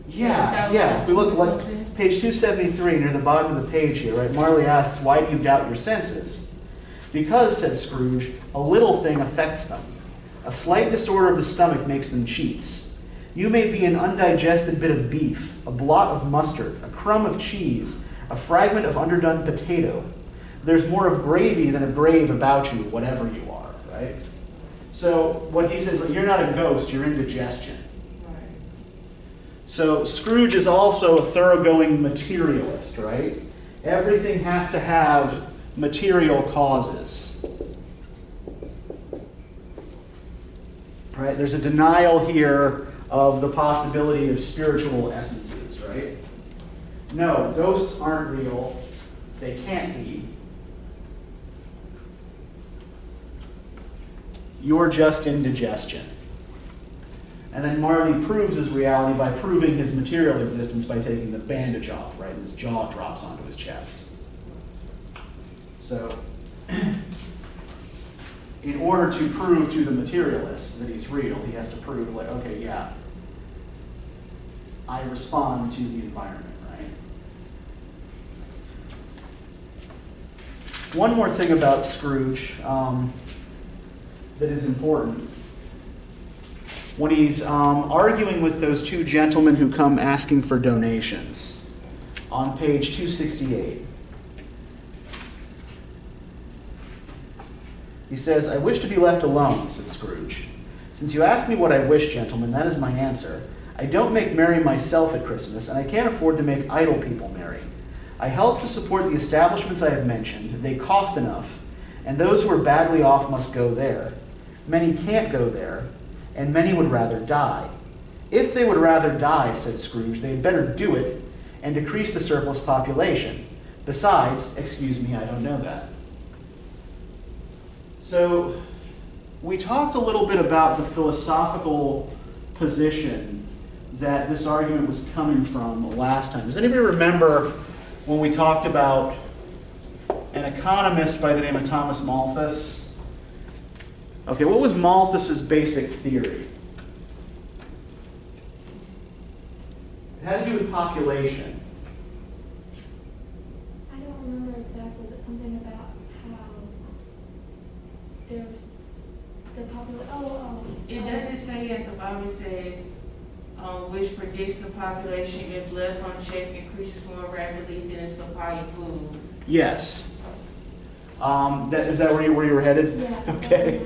Yeah. If we look like page 273 near the bottom of the page here, right? Marley asks, "Why do you doubt your senses?" "Because," said Scrooge, "a little thing affects them. A slight disorder of the stomach makes them cheats. You may be an undigested bit of beef, a blot of mustard, a crumb of cheese, a fragment of underdone potato. There's more of gravy than of brave about you, whatever you are," right? So what he says, you're not a ghost, you're indigestion. Right. So Scrooge is also a thoroughgoing materialist, right? Everything has to have material causes. Right? There's a denial here of the possibility of spiritual essences, right? no, ghosts aren't real. They can't be. You're just indigestion. And then Marley proves his reality by proving his material existence by taking the bandage off, right? And his jaw drops onto his chest. So, in order to prove to the materialist that he's real, he has to prove, like, okay, yeah, I respond to the environment, right? One more thing about Scrooge that is important. When he's arguing with those two gentlemen who come asking for donations, on page 268, he says, "I wish to be left alone," said Scrooge. "Since you ask me what I wish, gentlemen, that is my answer. I don't make merry myself at Christmas, and I can't afford to make idle people merry. I help to support the establishments I have mentioned. They cost enough, and those who are badly off must go there. Many can't go there, and many would rather die. If they would rather die," said Scrooge, "they had better do it and decrease the surplus population. Besides," excuse me, I don't know that. So, we talked a little bit about the philosophical position that this argument was coming from last time. Does anybody remember when we talked about an economist by the name of Thomas Malthus? Okay, what was Malthus's basic theory? It had to do with population. I don't remember exactly, but something about how there's the population. It doesn't say at the bottom, it says, which predicts the population if left unchecked increases more rapidly than its supply of food. Yes. Is that where you were headed? Yeah. Okay.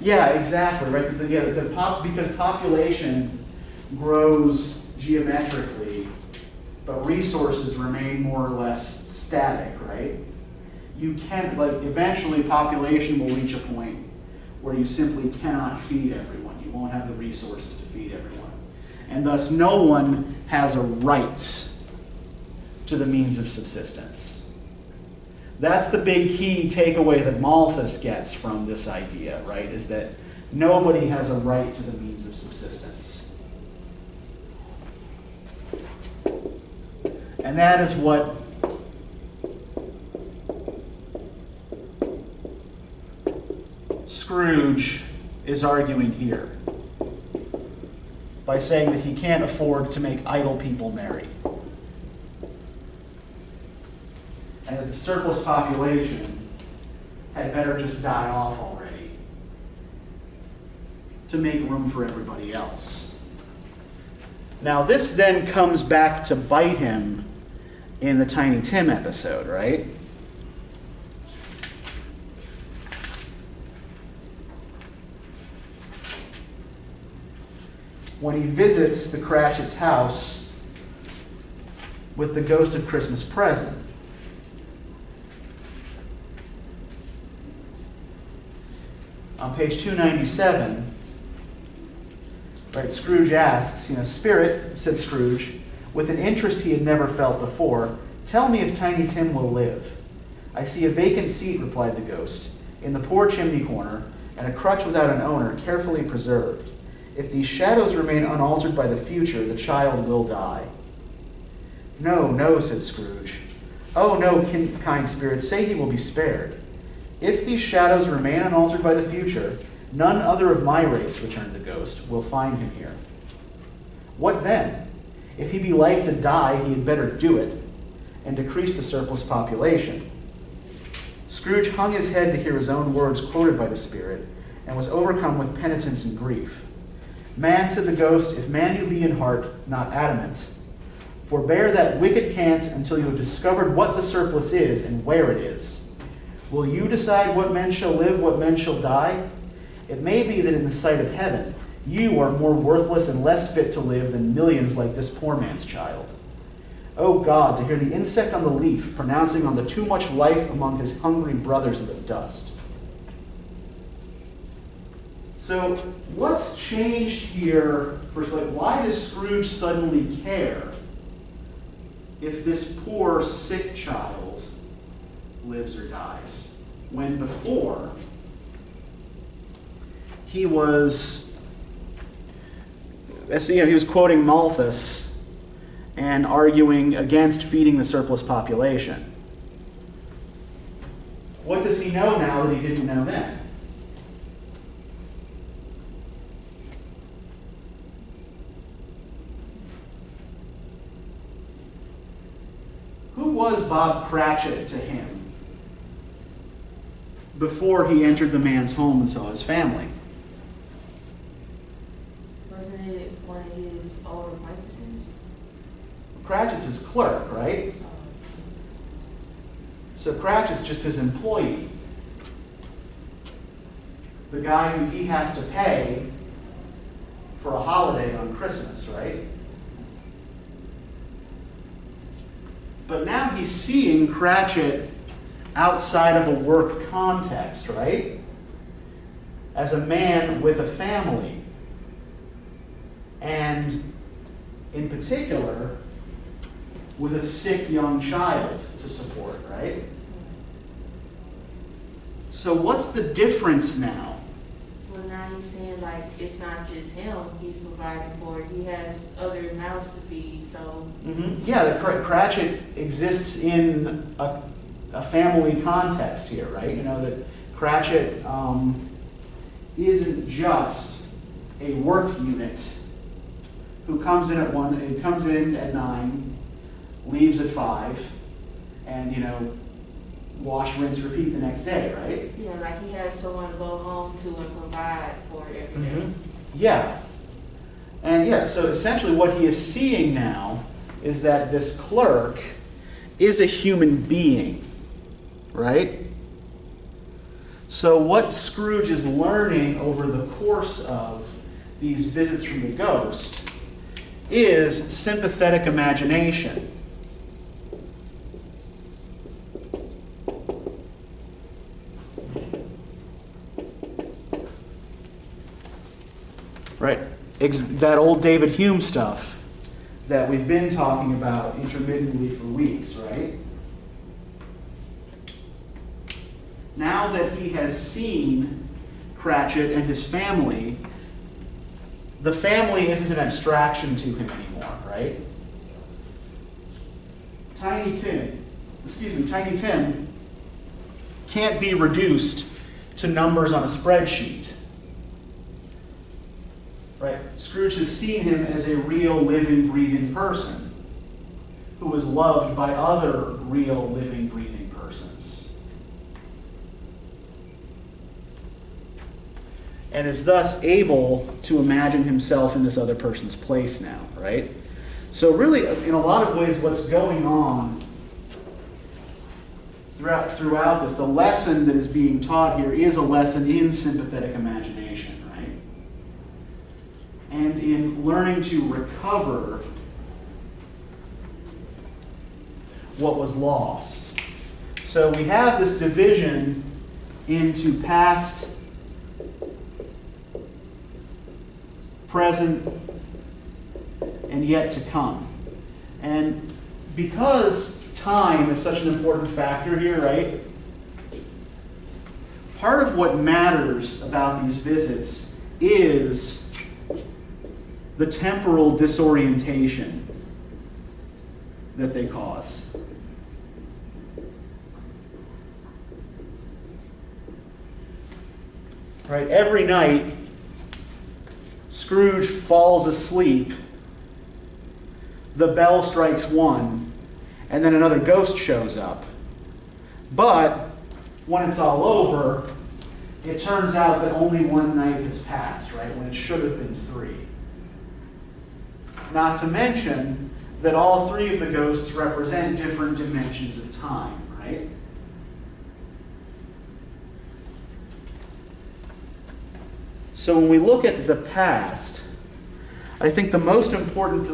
Yeah, exactly. Right. Because population grows geometrically, but resources remain more or less static. Right. You can't, eventually population will reach a point where you simply cannot feed everyone. You won't have the resources to feed everyone, and thus no one has a right to the means of subsistence. That's the big key takeaway that Malthus gets from this idea, right? Is that nobody has a right to the means of subsistence. And that is what Scrooge is arguing here by saying that he can't afford to make idle people merry. And that the surplus population had better just die off already to make room for everybody else. Now, this then comes back to bite him in the Tiny Tim episode, right? When he visits the Cratchit's house with the ghost of Christmas Present. On page 297, right, Scrooge asks, "Spirit," said Scrooge, with an interest he had never felt before, "tell me if Tiny Tim will live." "I see a vacant seat," replied the ghost, "in the poor chimney corner, and a crutch without an owner, carefully preserved. If these shadows remain unaltered by the future, the child will die." "No, no," said Scrooge. "Oh, no, kind spirit, say he will be spared." "If these shadows remain unaltered by the future, none other of my race," returned the ghost, "will find him here." "What then? If he be like to die, he had better do it, and decrease the surplus population." Scrooge hung his head to hear his own words quoted by the spirit, and was overcome with penitence and grief. "Man," said the ghost, "if man you be in heart, not adamant, forbear that wicked cant until you have discovered what the surplus is and where it is. Will you decide what men shall live, what men shall die? It may be that in the sight of heaven, you are more worthless and less fit to live than millions like this poor man's child. O God, to hear the insect on the leaf pronouncing on the too much life among his hungry brothers of the dust." So, what's changed here? First, why does Scrooge suddenly care if this poor, sick child lives or dies, when before he was, he was quoting Malthus and arguing against feeding the surplus population. What does he know now that he didn't know then? Who was Bob Cratchit to him before he entered the man's home and saw his family? Wasn't it one of his old acquaintances? Cratchit's his clerk, right? So Cratchit's just his employee. The guy who he has to pay for a holiday on Christmas, right? But now he's seeing Cratchit outside of a work context, right? As a man with a family. And in particular, with a sick young child to support, right? So what's the difference now? Well, now he's saying, like, it's not just him he's providing for. He has other mouths to feed, so... Yeah, the Cratchit exists in a family context here, right? You know, that Cratchit isn't just a work unit who comes in at 9, leaves at 5, and, wash, rinse, repeat the next day, right? Yeah, like he has someone to go home to and provide for every day. Yeah. And so essentially what he is seeing now is that this clerk is a human being, right? So what Scrooge is learning over the course of these visits from the ghost is sympathetic imagination. Right, that old David Hume stuff that we've been talking about intermittently for weeks, right? Now that he has seen Cratchit and his family, the family isn't an abstraction to him anymore, right? Tiny Tim can't be reduced to numbers on a spreadsheet. Right? Scrooge has seen him as a real, living, breathing person who is loved by other real, living, breathing persons. And is thus able to imagine himself in this other person's place now, right? So really, in a lot of ways, what's going on throughout this, the lesson that is being taught here is a lesson in sympathetic imagination. And in learning to recover what was lost. So we have this division into past, present, and yet to come. And because time is such an important factor here, right? Part of what matters about these visits is the temporal disorientation that they cause. Right, every night, Scrooge falls asleep, the bell strikes 1, and then another ghost shows up. But when it's all over, it turns out that only one night has passed, right, when it should have been 3. Not to mention that all 3 of the ghosts represent different dimensions of time, right? So when we look at the past, I think the most important,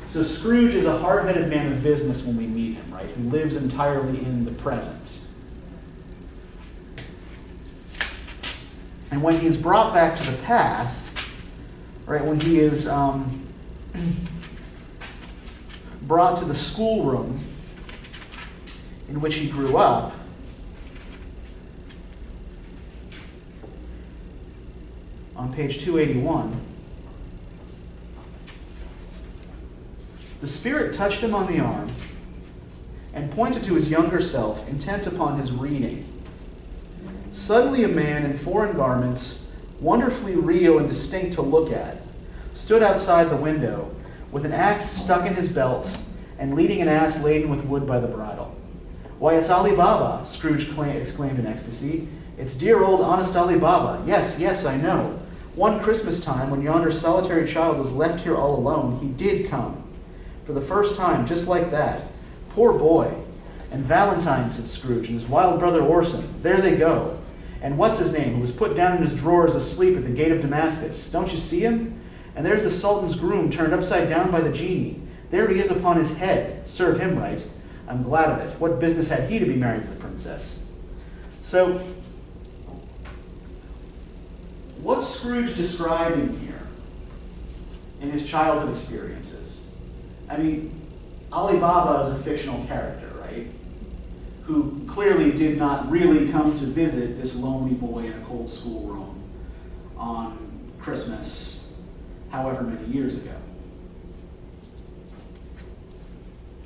so Scrooge is a hard-headed man of business when we meet him, right? Who lives entirely in the present. And when he's brought back to the brought to the schoolroom in which he grew up, on page 281, the Spirit touched him on the arm and pointed to his younger self, intent upon his reading. Suddenly a man in foreign garments, wonderfully real and distinct to look at, stood outside the window with an axe stuck in his belt and leading an ass laden with wood by the bridle. "Why, it's Ali Baba," Scrooge exclaimed in ecstasy. "It's dear old honest Ali Baba. Yes, yes, I know. One Christmas time, when yonder solitary child was left here all alone, he did come. For the first time, just like that. Poor boy. And Valentine," said Scrooge, "and his wild brother Orson. There they go. And what's his name, who was put down in his drawers asleep at the gate of Damascus. Don't you see him? And there's the Sultan's groom turned upside down by the genie. There he is upon his head. Serve him right. I'm glad of it. What business had he to be married to the princess?" So, what's Scrooge describing here in his childhood experiences? I mean, Ali Baba is a fictional character, right? Who clearly did not really come to visit this lonely boy in a cold schoolroom on Christmas, however many years ago.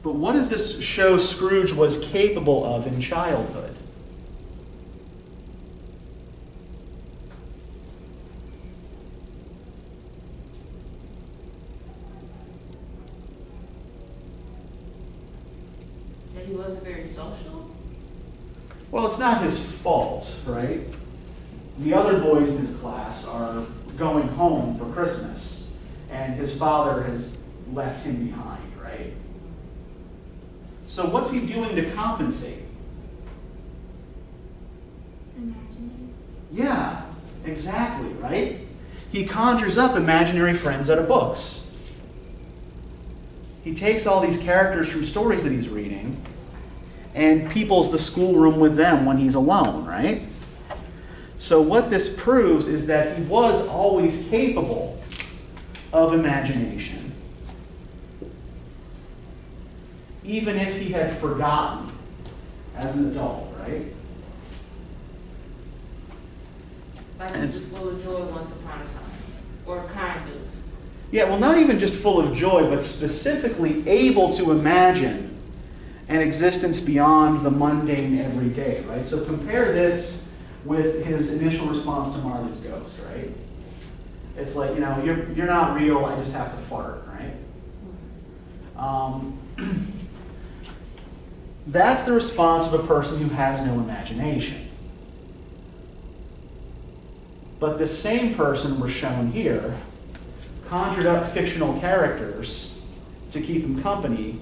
But what does this show Scrooge was capable of in childhood? That he wasn't very social? Well, it's not his fault, right? The other boys in his class are going home for Christmas, and his father has left him behind, right? So what's he doing to compensate? Imagining. Yeah, exactly, right? He conjures up imaginary friends out of books. He takes all these characters from stories that he's reading and peoples the schoolroom with them when he's alone, right? So what this proves is that he was always capable of imagination, even if he had forgotten as an adult, right? Like he was full of joy once upon a time. Or kind of. Yeah, well, not even just full of joy, but specifically able to imagine an existence beyond the mundane everyday, right? So compare this with his initial response to Marley's ghost, right? It's like, you're not real, I just have to fart, right? That's the response of a person who has no imagination. But the same person we're shown here conjured up fictional characters to keep him company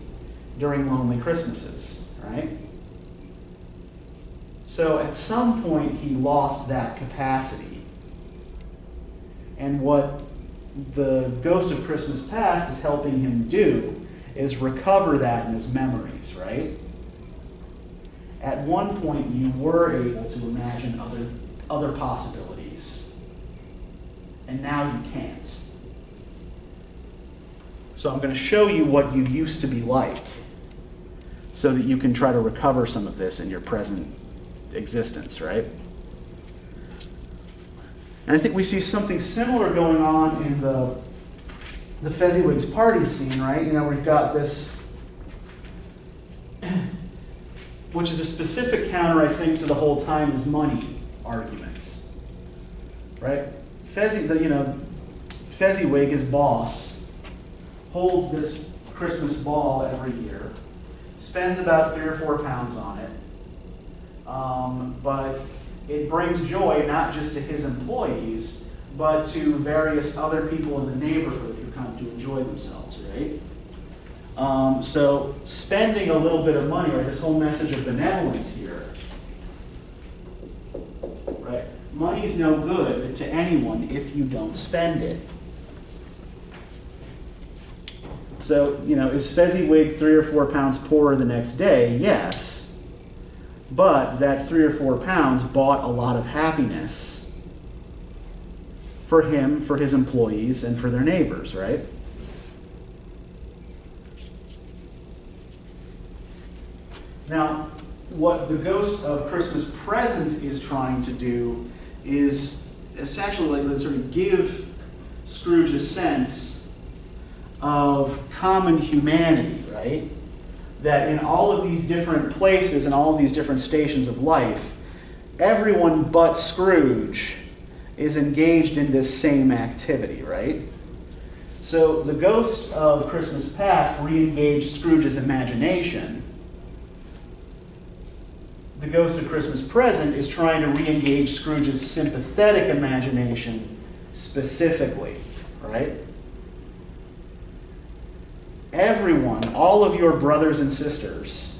during lonely Christmases, right? So at some point he lost that capacity. And what the Ghost of Christmas Past is helping him do is recover that in his memories, right? At one point you were able to imagine other possibilities. And now you can't. So I'm going to show you what you used to be like so that you can try to recover some of this in your present existence, right? And I think we see something similar going on in the Fezziwig's party scene, right? We've got this, which is a specific counter, I think, to the whole time is money argument, right? Fezziwig, his boss, holds this Christmas ball every year, spends about 3 or 4 pounds on it, but it brings joy not just to his employees, but to various other people in the neighborhood who come to enjoy themselves, right? So spending a little bit of money, right, this whole message of benevolence here, right? Money's no good to anyone if you don't spend it. So, is Fezziwig 3 or 4 pounds poorer the next day? Yes. But that 3 or 4 pounds bought a lot of happiness for him, for his employees, and for their neighbors, right? Now, what the ghost of Christmas Present is trying to do is essentially like sort of give Scrooge a sense of common humanity, right? That in all of these different places and all of these different stations of life, everyone but Scrooge is engaged in this same activity, right? So the ghost of Christmas Past re-engaged Scrooge's imagination. The ghost of Christmas Present is trying to re-engage Scrooge's sympathetic imagination specifically, right? Everyone, all of your brothers and sisters,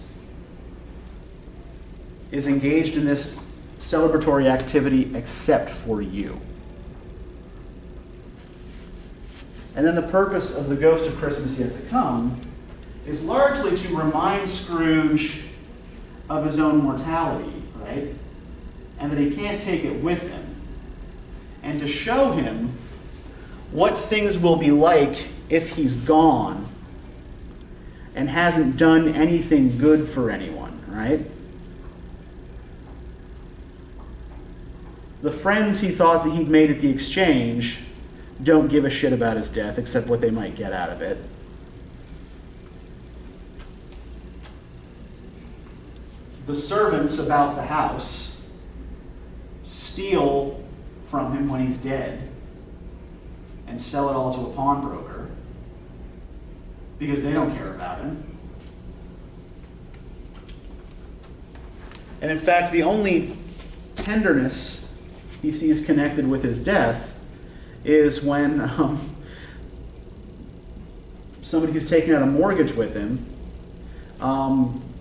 is engaged in this celebratory activity except for you. And then the purpose of the ghost of Christmas Yet to Come is largely to remind Scrooge of his own mortality, right? And that he can't take it with him. And to show him what things will be like if he's gone and hasn't done anything good for anyone, right? The friends he thought that he'd made at the exchange don't give a shit about his death except what they might get out of it. The servants about the house steal from him when he's dead and sell it all to a pawnbroker because they don't care about him. And in fact, the only tenderness he sees connected with his death is when somebody who's taking out a mortgage with him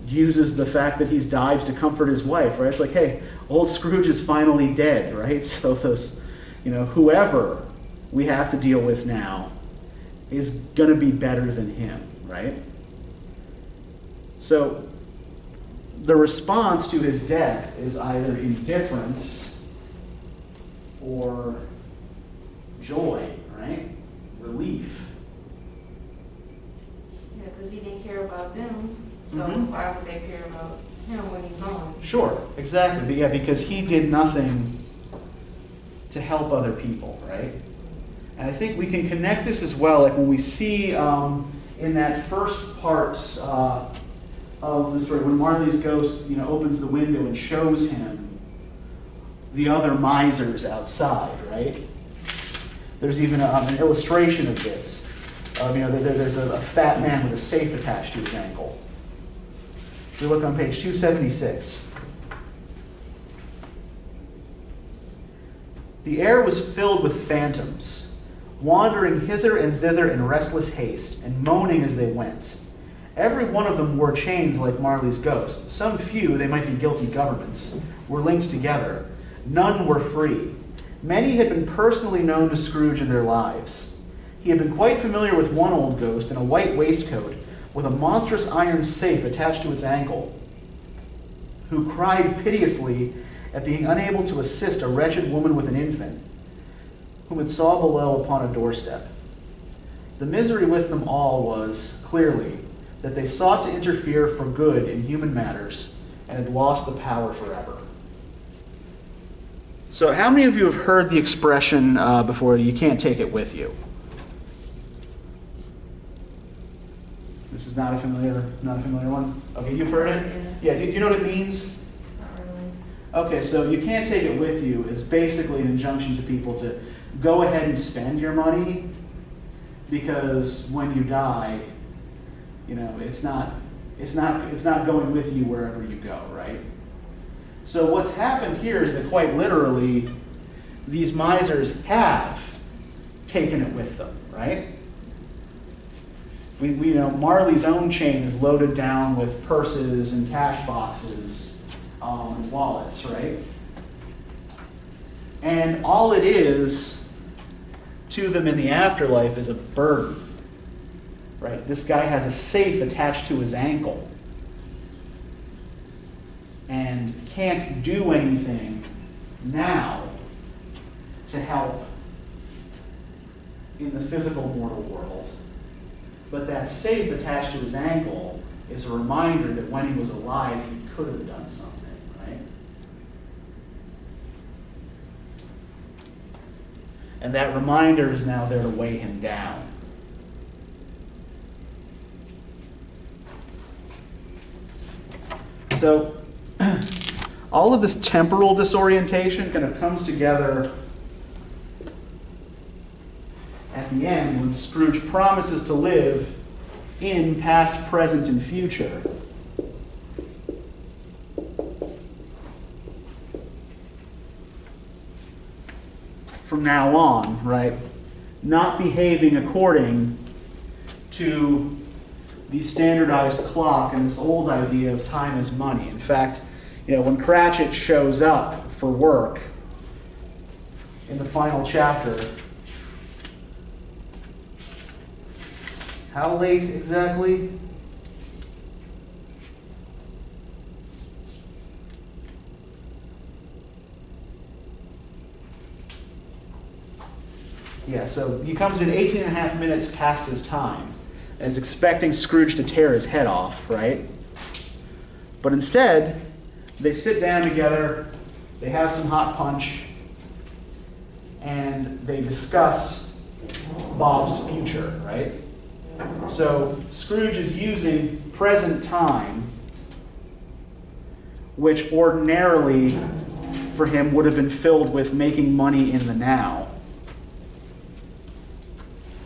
uses the fact that he's died to comfort his wife, right? It's like, hey, old Scrooge is finally dead, right? So those, whoever we have to deal with now is going to be better than him, right? So the response to his death is either indifference or joy, right? Relief. Yeah, because he didn't care about them, so why would they care about him when he's gone? Sure, exactly. But yeah, because he did nothing to help other people, right? And I think we can connect this as well, like when we see in that first part of the story, when Marley's ghost, opens the window and shows him the other misers outside, right? There's even an illustration of this. There's a fat man with a safe attached to his ankle. We look on page 276. The air was filled with phantoms, wandering hither and thither in restless haste, and moaning as they went. Every one of them wore chains like Marley's ghost. Some few, they might be guilty governments, were linked together. None were free. Many had been personally known to Scrooge in their lives. He had been quite familiar with one old ghost in a white waistcoat with a monstrous iron safe attached to its ankle, who cried piteously at being unable to assist a wretched woman with an infant, whom it saw below upon a doorstep. The misery with them all was, clearly, that they sought to interfere for good in human matters and had lost the power forever. So how many of you have heard the expression before, you can't take it with you? This is not a familiar one? Okay, you've heard it? Yeah, do you know what it means? Not really. Okay, so you can't take it with you is basically an injunction to people to go ahead and spend your money, because when you die, it's not going with you wherever you go, right? So what's happened here is that quite literally, these misers have taken it with them, right? We Marley's own chain is loaded down with purses and cash boxes and wallets, right? And all it is to them in the afterlife is a burden, right? This guy has a safe attached to his ankle and can't do anything now to help in the physical mortal world. But that safe attached to his ankle It's a reminder that when he was alive, he could have done something, right? And that reminder is now there to weigh him down. So, all of this temporal disorientation kind of comes together at the end when Scrooge promises to live in past, present, and future. From now on, right? Not behaving according to the standardized clock and this old idea of time as money. In fact, when Cratchit shows up for work in the final chapter, how late exactly? Yeah, so he comes in 18 and a half minutes past his time and is expecting Scrooge to tear his head off, right? But instead, they sit down together, they have some hot punch, and they discuss Bob's future, right? So Scrooge is using present time, which ordinarily for him would have been filled with making money in the now,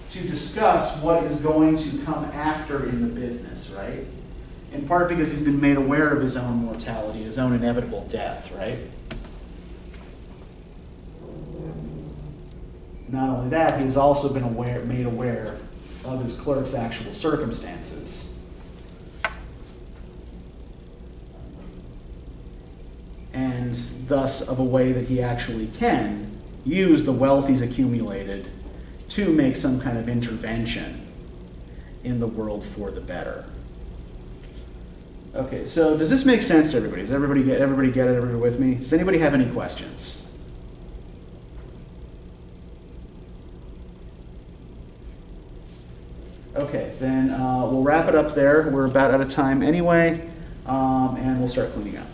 to discuss what is going to come after in the business, right? In part because he's been made aware of his own mortality, his own inevitable death, right? Not only that, he's also been made aware of his clerk's actual circumstances. And thus of a way that he actually can use the wealth he's accumulated to make some kind of intervention in the world for the better. Okay, so does this make sense to everybody? Does everybody get it? Everybody with me? Does anybody have any questions? Okay, then we'll wrap it up there. We're about out of time anyway, and we'll start cleaning up.